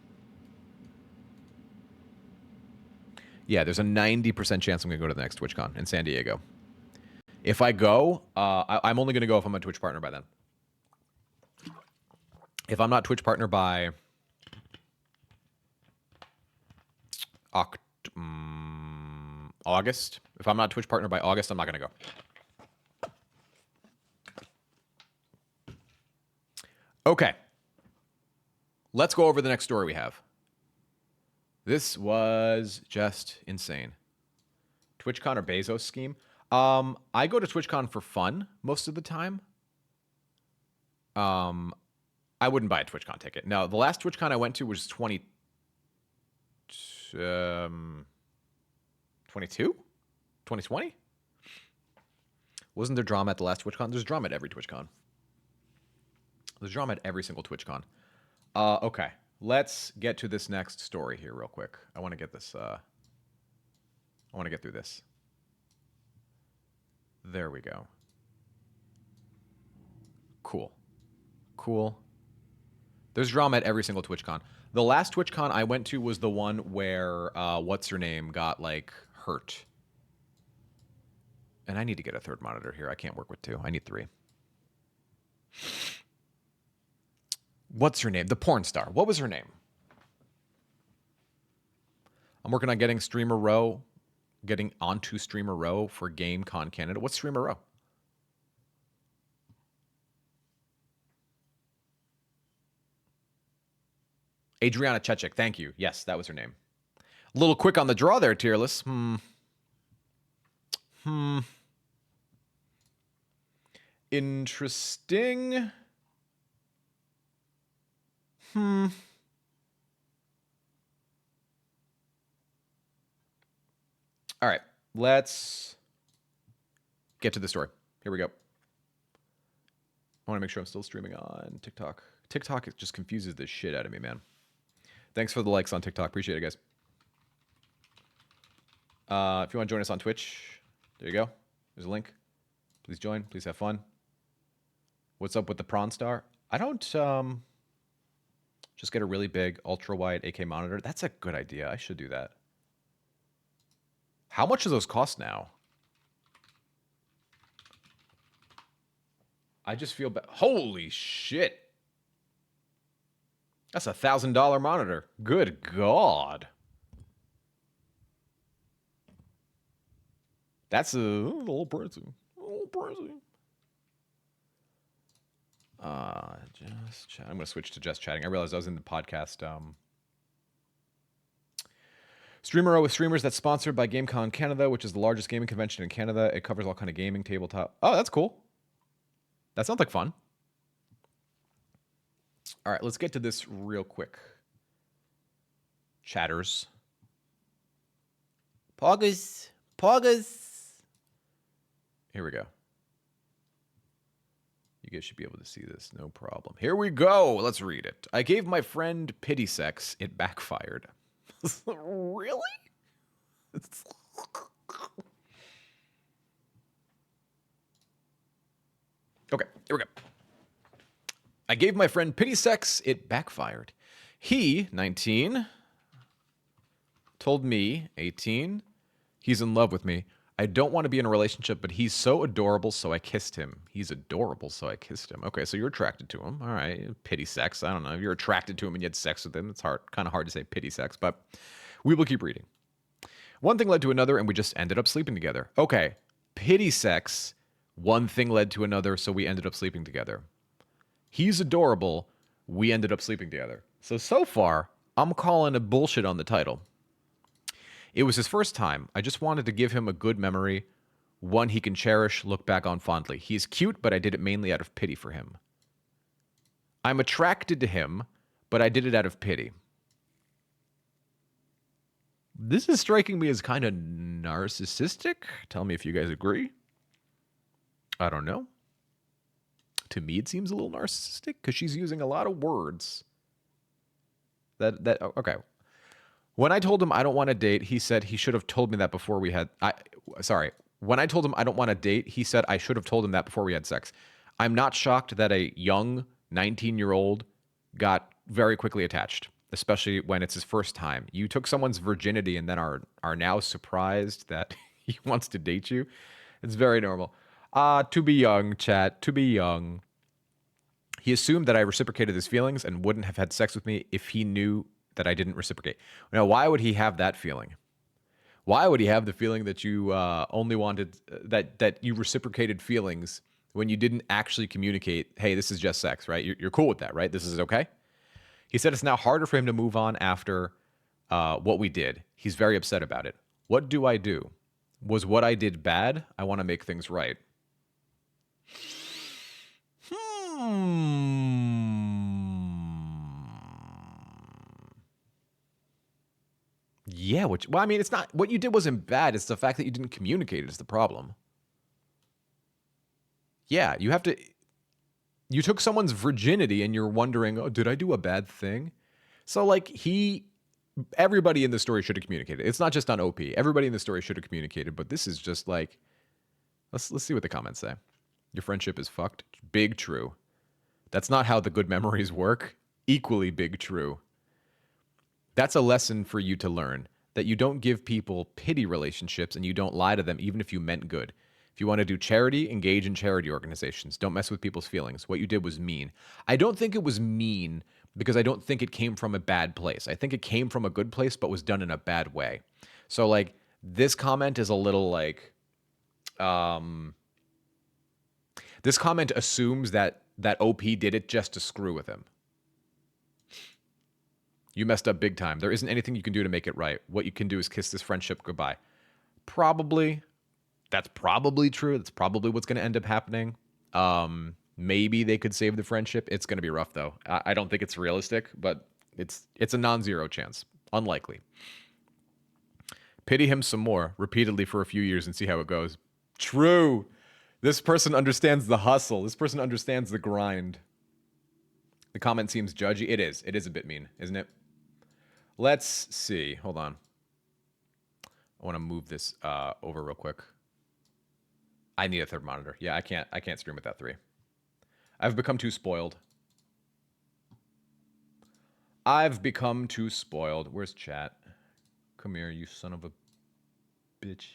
S1: Yeah, there's a 90% chance I'm going to go to the next TwitchCon in San Diego. If I go, I'm only going to go if I'm a Twitch partner by then. If I'm not Twitch partner by August, if I'm not Twitch partner by August, I'm not going to go. Okay. Let's go over the next story we have. This was just insane. TwitchCon or Bezos scheme. I go to TwitchCon for fun most of the time. I wouldn't buy a TwitchCon ticket. No, the last TwitchCon I went to was 2022? 2020? Wasn't there drama at the last TwitchCon? There's drama at every TwitchCon. There's drama at every single TwitchCon. Okay, let's get to this next story here real quick. I want to get this. I want to get through this. There we go. Cool. Cool. There's drama at every single TwitchCon. The last TwitchCon I went to was the one where what's her name got like hurt. And I need to get a third monitor here. I can't work with two. I need three. What's her name? The porn star. What was her name? I'm working on getting Streamer Row, getting onto Streamer Row for GameCon Canada. What's Streamer Row? Adriana Chechik. Thank you. Yes, that was her name. A little quick on the draw there, Tearless. Interesting. All right, let's get to the story. Here we go. I want to make sure I'm still streaming on TikTok. TikTok just confuses the shit out of me, man. Thanks for the likes on TikTok. Appreciate it, guys. If you want to join us on Twitch, there you go. There's a link. Please join. Please have fun. What's up with the Prawn Star? I don't just get a really big ultra-wide 8K monitor. That's a good idea. I should do that. How much do those cost now? I just feel bad. Holy shit. That's $1,000 monitor. Good God. That's a little pricey. A little pricey. Just chat. I'm going to switch to just chatting. I realized I was in the podcast. Streamer Row with streamers that's sponsored by GameCon Canada, which is the largest gaming convention in Canada. It covers all kind of gaming, tabletop. Oh, that's cool. That sounds like fun. All right, let's get to this real quick. Chatters. Poggers. Here we go. You guys should be able to see this, no problem. Here we go. Let's read it. I gave my friend pity sex. It backfired. Really? Okay, here we go. I gave my friend pity sex. It backfired. He, 19, told me, 18, he's in love with me. I don't want to be in a relationship, but he's so adorable, so I kissed him. He's adorable, so I kissed him. Okay, so you're attracted to him. All right, pity sex. I don't know. If you're attracted to him and you had sex with him, it's kind of hard to say pity sex, but we will keep reading. One thing led to another, and we just ended up sleeping together. Okay, pity sex. One thing led to another, so we ended up sleeping together. He's adorable. We ended up sleeping together. So far, I'm calling a bullshit on the title. It was his first time. I just wanted to give him a good memory, one he can cherish, look back on fondly. He's cute, but I did it mainly out of pity for him. I'm attracted to him, but I did it out of pity. This is striking me as kind of narcissistic. Tell me if you guys agree. I don't know. To me, it seems a little narcissistic because she's using a lot of words. Okay. When I told him I don't want to date, he said he should have told me that before we had. When I told him I don't want to date, he said I should have told him that before we had sex. I'm not shocked that a young 19-year-old got very quickly attached, especially when it's his first time. You took someone's virginity and then are now surprised that he wants to date you. It's very normal. To be young, chat. To be young. He assumed that I reciprocated his feelings and wouldn't have had sex with me if he knew that I didn't reciprocate. Now, why would he have that feeling? Why would he have the feeling that you only wanted that you reciprocated feelings when you didn't actually communicate, hey, this is just sex, right? You're cool with that, right? This is okay? He said it's now harder for him to move on after what we did. He's very upset about it. What do I do? Was what I did bad? I want to make things right. Yeah, well, I mean, it's not, what you did wasn't bad. It's the fact that you didn't communicate is the problem. Yeah, you took someone's virginity and you're wondering, oh, did I do a bad thing? So, like, everybody in the story should have communicated. It's not just on OP. Everybody in the story should have communicated, but this is just like, let's see what the comments say. Your friendship is fucked. Big true. That's not how the good memories work. Equally big true. That's a lesson for you to learn, that you don't give people pity relationships and you don't lie to them even if you meant good. If you want to do charity, engage in charity organizations. Don't mess with people's feelings. What you did was mean. I don't think it was mean because I don't think it came from a bad place. I think it came from a good place but was done in a bad way. So, like, this comment is a little like, this comment assumes that OP did it just to screw with him. You messed up big time. There isn't anything you can do to make it right. What you can do is kiss this friendship goodbye. Probably. That's probably true. That's probably what's going to end up happening. Maybe they could save the friendship. It's going to be rough, though. I don't think it's realistic, but it's a non-zero chance. Unlikely. Pity him some more, repeatedly for a few years and see how it goes. True. This person understands the hustle. This person understands the grind. The comment seems judgy. It is. It is a bit mean, isn't it? Let's see. Hold on. I want to move this over real quick. I need a third monitor. Yeah, I can't stream with that 3. I've become too spoiled. I've become too spoiled. Where's chat? Come here, you son of a bitch.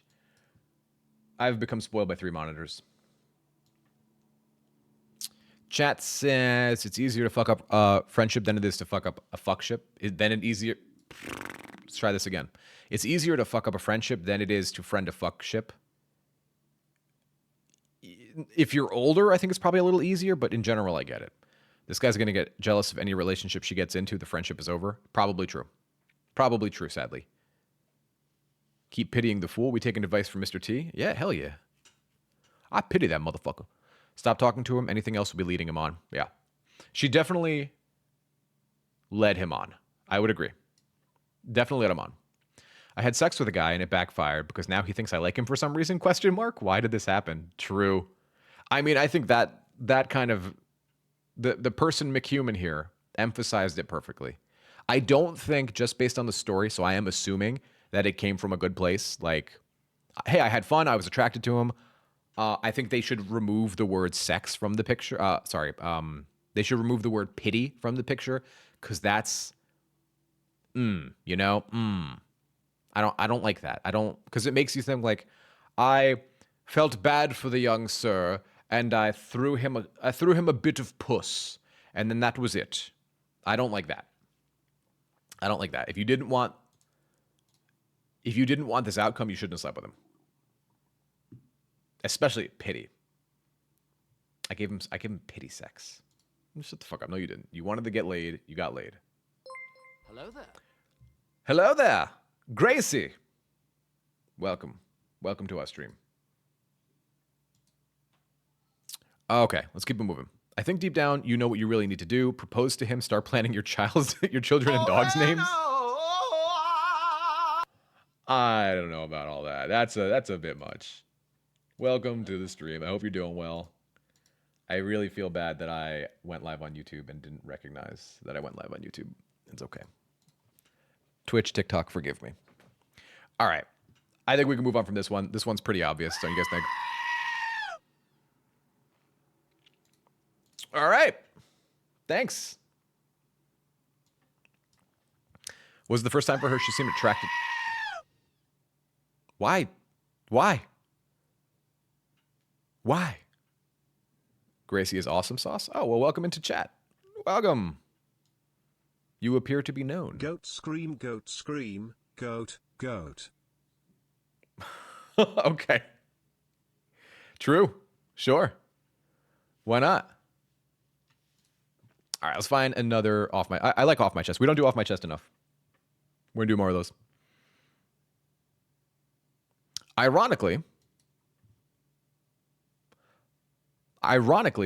S1: I've become spoiled by 3 monitors. Chat says it's easier to fuck up a friendship than it is to fuck up a fuckship. Let's try this again. It's easier to fuck up a friendship than it is to friend a fuckship. If you're older, I think it's probably a little easier, but in general, I get it. This guy's going to get jealous of any relationship she gets into. The friendship is over. Probably true. Probably true, sadly. Keep pitying the fool. We taking advice from Mr. T? Yeah, hell yeah. I pity that motherfucker. Stop talking to him. Anything else will be leading him on. Yeah. She definitely led him on. I would agree. Definitely led him on. I had sex with a guy and it backfired because now he thinks I like him for some reason? Question mark. Why did this happen? True. I mean, I think that kind of the person McHuman here emphasized it perfectly. I don't think just based on the story, so I am assuming that it came from a good place. Like, hey, I had fun. I was attracted to him. I think they should remove the word sex from the picture. They should remove the word pity from the picture because that's, I don't like that. Because it makes you think like, I felt bad for the young sir and I threw him a bit of puss and then that was it. I don't like that. I don't like that. If you didn't want this outcome, you shouldn't have slept with him. Especially pity. I gave him pity sex. Shut the fuck up. No, you didn't. You wanted to get laid. You got laid.
S21: Hello there.
S1: Hello there. Gracie. Welcome. Welcome to our stream. Okay, let's keep it moving. I think deep down, you know what you really need to do. Propose to him. Start planning your children and dogs' names. I don't know about all that. That's a bit much. Welcome to the stream. I hope you're doing well. I really feel bad that I went live on YouTube and didn't recognize that I went live on YouTube. It's okay. Twitch, TikTok, forgive me. All right. I think we can move on from this one. This one's pretty obvious, don't you guys think? All right. Thanks. Was it the first time for her she seemed attracted? Why? Gracie is awesome sauce. Oh, well, welcome into chat. Welcome. You appear to be known.
S4: Goat scream, goat, goat.
S1: Okay. True. Sure. Why not? All right, let's find another off my... I like off my chest. We don't do off my chest enough. We're going to do more of those. Ironically,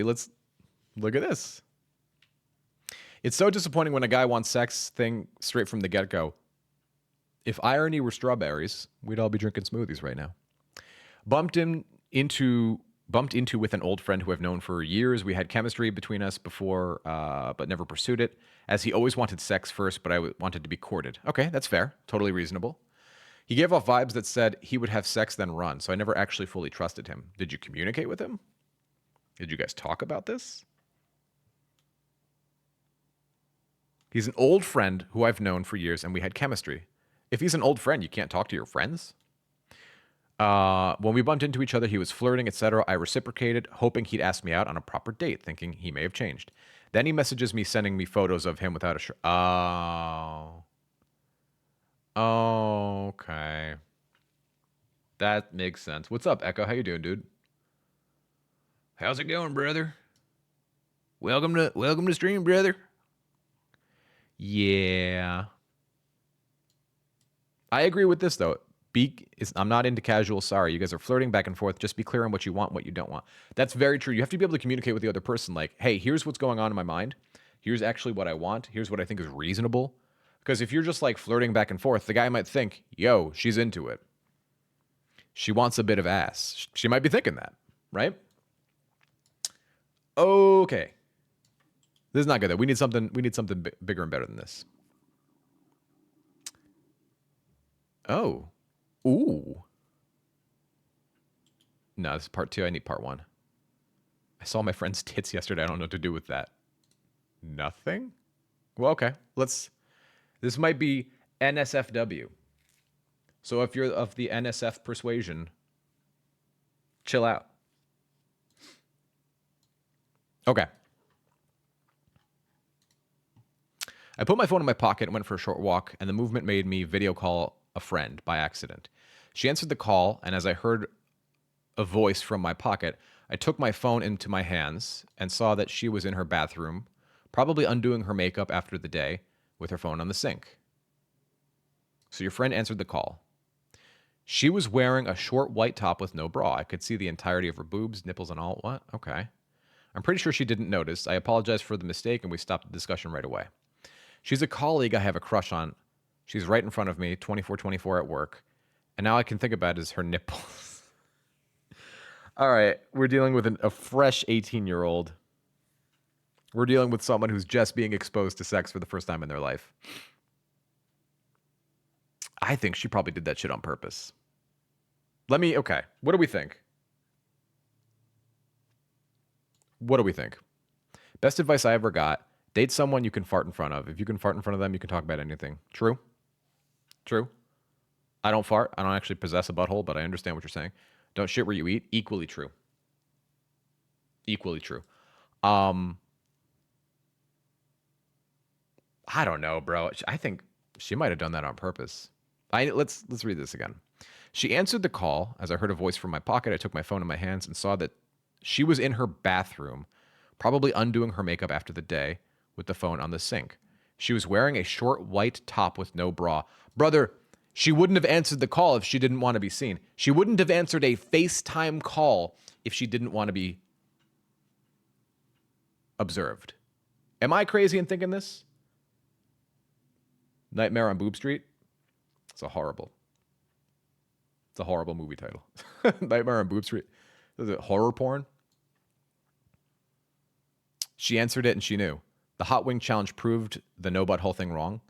S1: let's look at this. It's so disappointing when a guy wants sex thing straight from the get-go. If irony were strawberries, we'd all be drinking smoothies right now. Bumped into with an old friend who I've known for years. We had chemistry between us before, but never pursued it, as he always wanted sex first, but I wanted to be courted. Okay, that's fair. Totally reasonable. He gave off vibes that said he would have sex then run, so I never actually fully trusted him. Did you communicate with him? Did you guys talk about this? He's an old friend who I've known for years, and we had chemistry. If he's an old friend, you can't talk to your friends? When we bumped into each other, he was flirting, etc. I reciprocated, hoping he'd ask me out on a proper date, thinking he may have changed. Then he messages me, sending me photos of him without a shirt. Oh. Okay. That makes sense. What's up, Echo? How you doing, dude? How's it going, brother? Welcome to stream, brother. Yeah. I agree with this, though. I'm not into casual. Sorry, you guys are flirting back and forth. Just be clear on what you want, what you don't want. That's very true. You have to be able to communicate with the other person. Like, hey, here's what's going on in my mind. Here's actually what I want. Here's what I think is reasonable. Because if you're just like flirting back and forth, the guy might think, yo, she's into it. She wants a bit of ass. She might be thinking that, right? Okay. This is not good though. We need something bigger and better than this. Oh. Ooh. No, this is part 2. I need part 1. I saw my friend's tits yesterday. I don't know what to do with that. Nothing? Well, okay. This might be NSFW. So if you're of the NSF persuasion, chill out. Okay. I put my phone in my pocket and went for a short walk, and the movement made me video call a friend by accident. She answered the call, and as I heard a voice from my pocket, I took my phone into my hands and saw that she was in her bathroom, probably undoing her makeup after the day, with her phone on the sink. So your friend answered the call. She was wearing a short white top with no bra. I could see the entirety of her boobs, nipples, and all. What? Okay. I'm pretty sure she didn't notice. I apologized for the mistake, and we stopped the discussion right away. She's a colleague I have a crush on. She's right in front of me, 24/24 at work. And now I can think about it as her nipples. All right, we're dealing with a fresh 18-year-old. We're dealing with someone who's just being exposed to sex for the first time in their life. I think she probably did that shit on purpose. Okay, what do we think? What do we think? Best advice I ever got, date someone you can fart in front of. If you can fart in front of them, you can talk about anything. True? True? I don't fart. I don't actually possess a butthole, but I understand what you're saying. Don't shit where you eat. Equally true. Equally true. I don't know, bro. I think she might have done that on purpose. Let's read this again. She answered the call. As I heard a voice from my pocket, I took my phone in my hands and saw that she was in her bathroom, probably undoing her makeup after the day, with the phone on the sink. She was wearing a short white top with no bra. Brother, she wouldn't have answered the call if she didn't want to be seen. She wouldn't have answered a FaceTime call if she didn't want to be observed. Am I crazy in thinking this? Nightmare on Boob Street? It's a horrible movie title. Nightmare on Boob Street. Is it horror porn? She answered it and she knew. The hot wing challenge proved the no butthole thing wrong.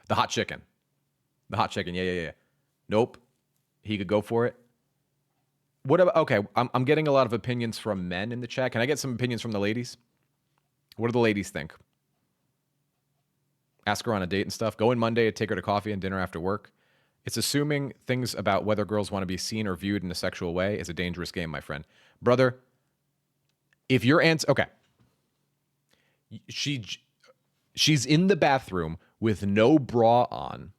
S1: The hot chicken. The hot chicken. Yeah. Nope. He could go for it. What about, okay, I'm getting a lot of opinions from men in the chat. Can I get some opinions from the ladies? What do the ladies think? Ask her on a date and stuff. Go in Monday, take her to coffee and dinner after work. It's assuming things about whether girls want to be seen or viewed in a sexual way is a dangerous game, my friend. Brother, if your answer... Okay. She's in the bathroom with no bra on,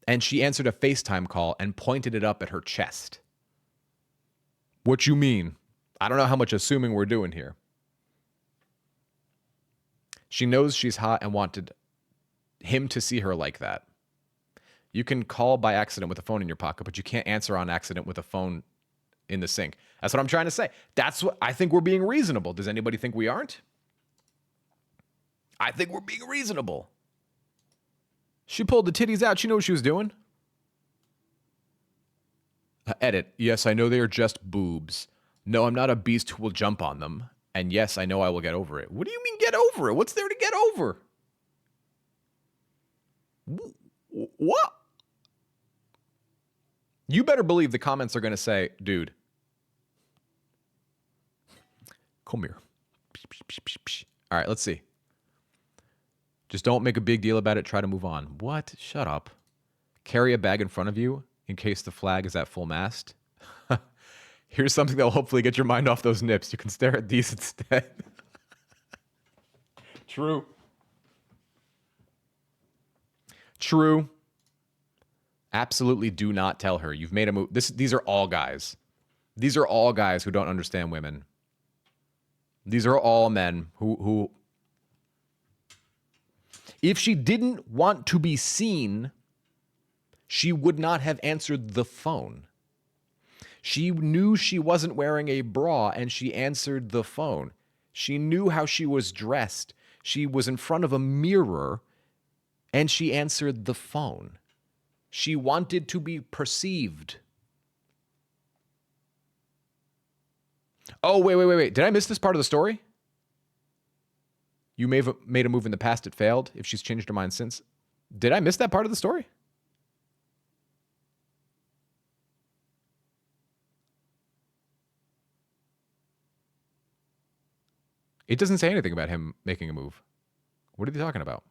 S1: and she answered a FaceTime call and pointed it up at her chest. What you mean? I don't know how much assuming we're doing here. She knows she's hot and wanted him to see her like that. You can call by accident with a phone in your pocket, but you can't answer on accident with a phone in the sink. That's what I'm trying to say. That's what I think we're being reasonable. Does anybody think we aren't? I think we're being reasonable. She pulled the titties out. She knew what she was doing. Edit. Yes, I know they are just boobs. No, I'm not a beast who will jump on them. And yes, I know I will get over it. What do you mean get over it? What's there to get over? What? You better believe the comments are going to say, dude, come here. All right, let's see. Just don't make a big deal about it. Try to move on. What? Shut up. Carry a bag in front of you in case the flag is at full mast. Here's something that will hopefully get your mind off those nips. You can stare at these instead. True. True. Absolutely do not tell her. You've made a move. These are all guys. These are all guys who don't understand women. These are all men who if she didn't want to be seen, she would not have answered the phone. She knew she wasn't wearing a bra and she answered the phone. She knew how she was dressed. She was in front of a mirror and she answered the phone. She wanted to be perceived. Oh, wait. Did I miss this part of the story? You may have made a move in the past, it failed. If she's changed her mind since. Did I miss that part of the story? It doesn't say anything about him making a move. What are they talking about?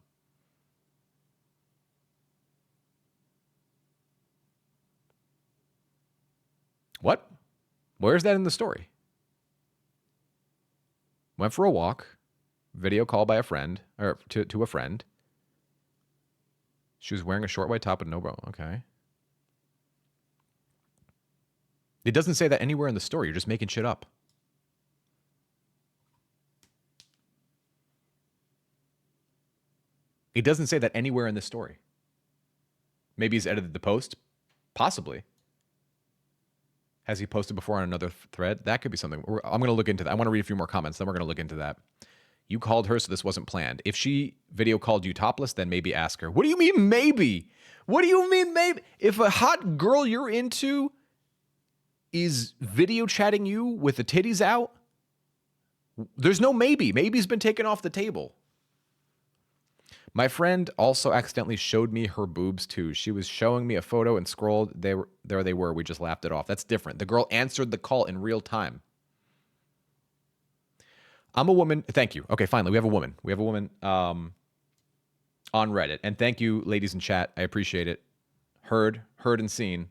S1: What? Where's that in the story? Went for a walk. Video call by a friend, or to a friend. She was wearing a short white top and no bra. Okay. It doesn't say that anywhere in the story. You're just making shit up. It doesn't say that anywhere in this story. Maybe he's edited the post. Possibly. Has he posted before on another thread? That could be something. I'm going to look into that. I want to read a few more comments, then we're going to look into that. You called her, so this wasn't planned. If she video called you topless, then maybe ask her. What do you mean maybe? What do you mean maybe? If a hot girl you're into is video chatting you with the titties out, there's no maybe. Maybe's been taken off the table. My friend also accidentally showed me her boobs too. She was showing me a photo and scrolled. There they were. We just laughed it off. That's different. The girl answered the call in real time. I'm a woman. Thank you. Okay, finally, we have a woman. We have a woman on Reddit. And thank you, ladies in chat. I appreciate it. Heard and seen.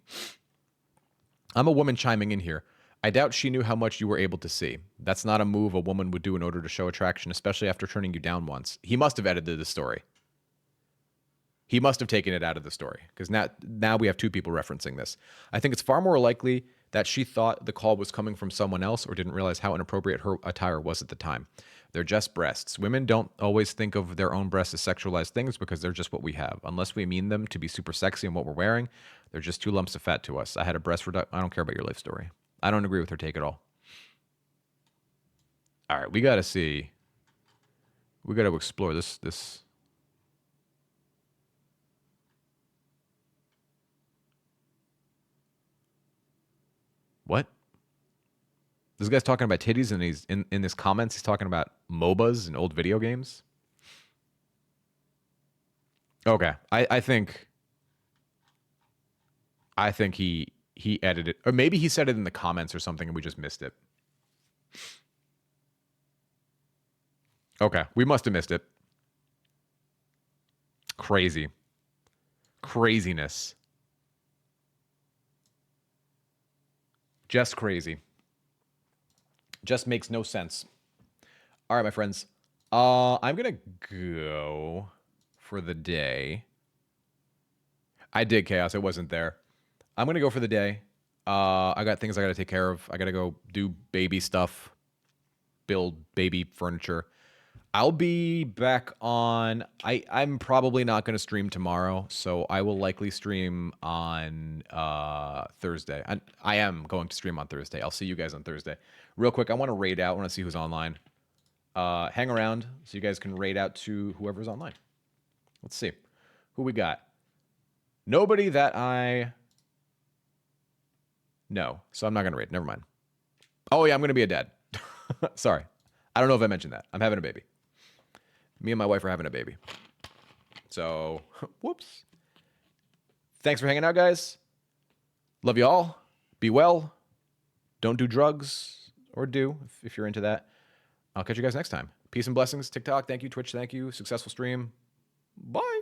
S1: I'm a woman chiming in here. I doubt she knew how much you were able to see. That's not a move a woman would do in order to show attraction, especially after turning you down once. He must have edited the story. He must have taken it out of the story, because now we have two people referencing this. I think it's far more likely that she thought the call was coming from someone else or didn't realize how inappropriate her attire was at the time. They're just breasts. Women don't always think of their own breasts as sexualized things because they're just what we have. Unless we mean them to be super sexy in what we're wearing, they're just two lumps of fat to us. I had a breast reduction. I don't care about your life story. I don't agree with her take at all. All right, we got to see. We got to explore this. What? This guy's talking about titties, and he's in his comments, he's talking about MOBAs and old video games. Okay. I think he edited, or maybe he said it in the comments or something and we just missed it. Okay. We must have missed it. Crazy. Craziness. Just crazy. Just makes no sense. All right, my friends. I'm going to go for the day. I did Chaos. It wasn't there. I'm going to go for the day. I got things I got to take care of. I got to go do baby stuff, build baby furniture. I'll be back on. I'm probably not going to stream tomorrow, so I will likely stream on Thursday. I am going to stream on Thursday. I'll see you guys on Thursday. Real quick, I want to raid out. I want to see who's online. Hang around so you guys can raid out to whoever's online. Let's see who we got. Nobody that I know, so I'm not going to raid. Never mind. Oh yeah, I'm going to be a dad. Sorry. I don't know if I mentioned that. I'm having a baby. Me and my wife are having a baby. So, whoops. Thanks for hanging out, guys. Love you all. Be well. Don't do drugs, or do, if you're into that. I'll catch you guys next time. Peace and blessings. TikTok, thank you. Twitch, thank you. Successful stream. Bye.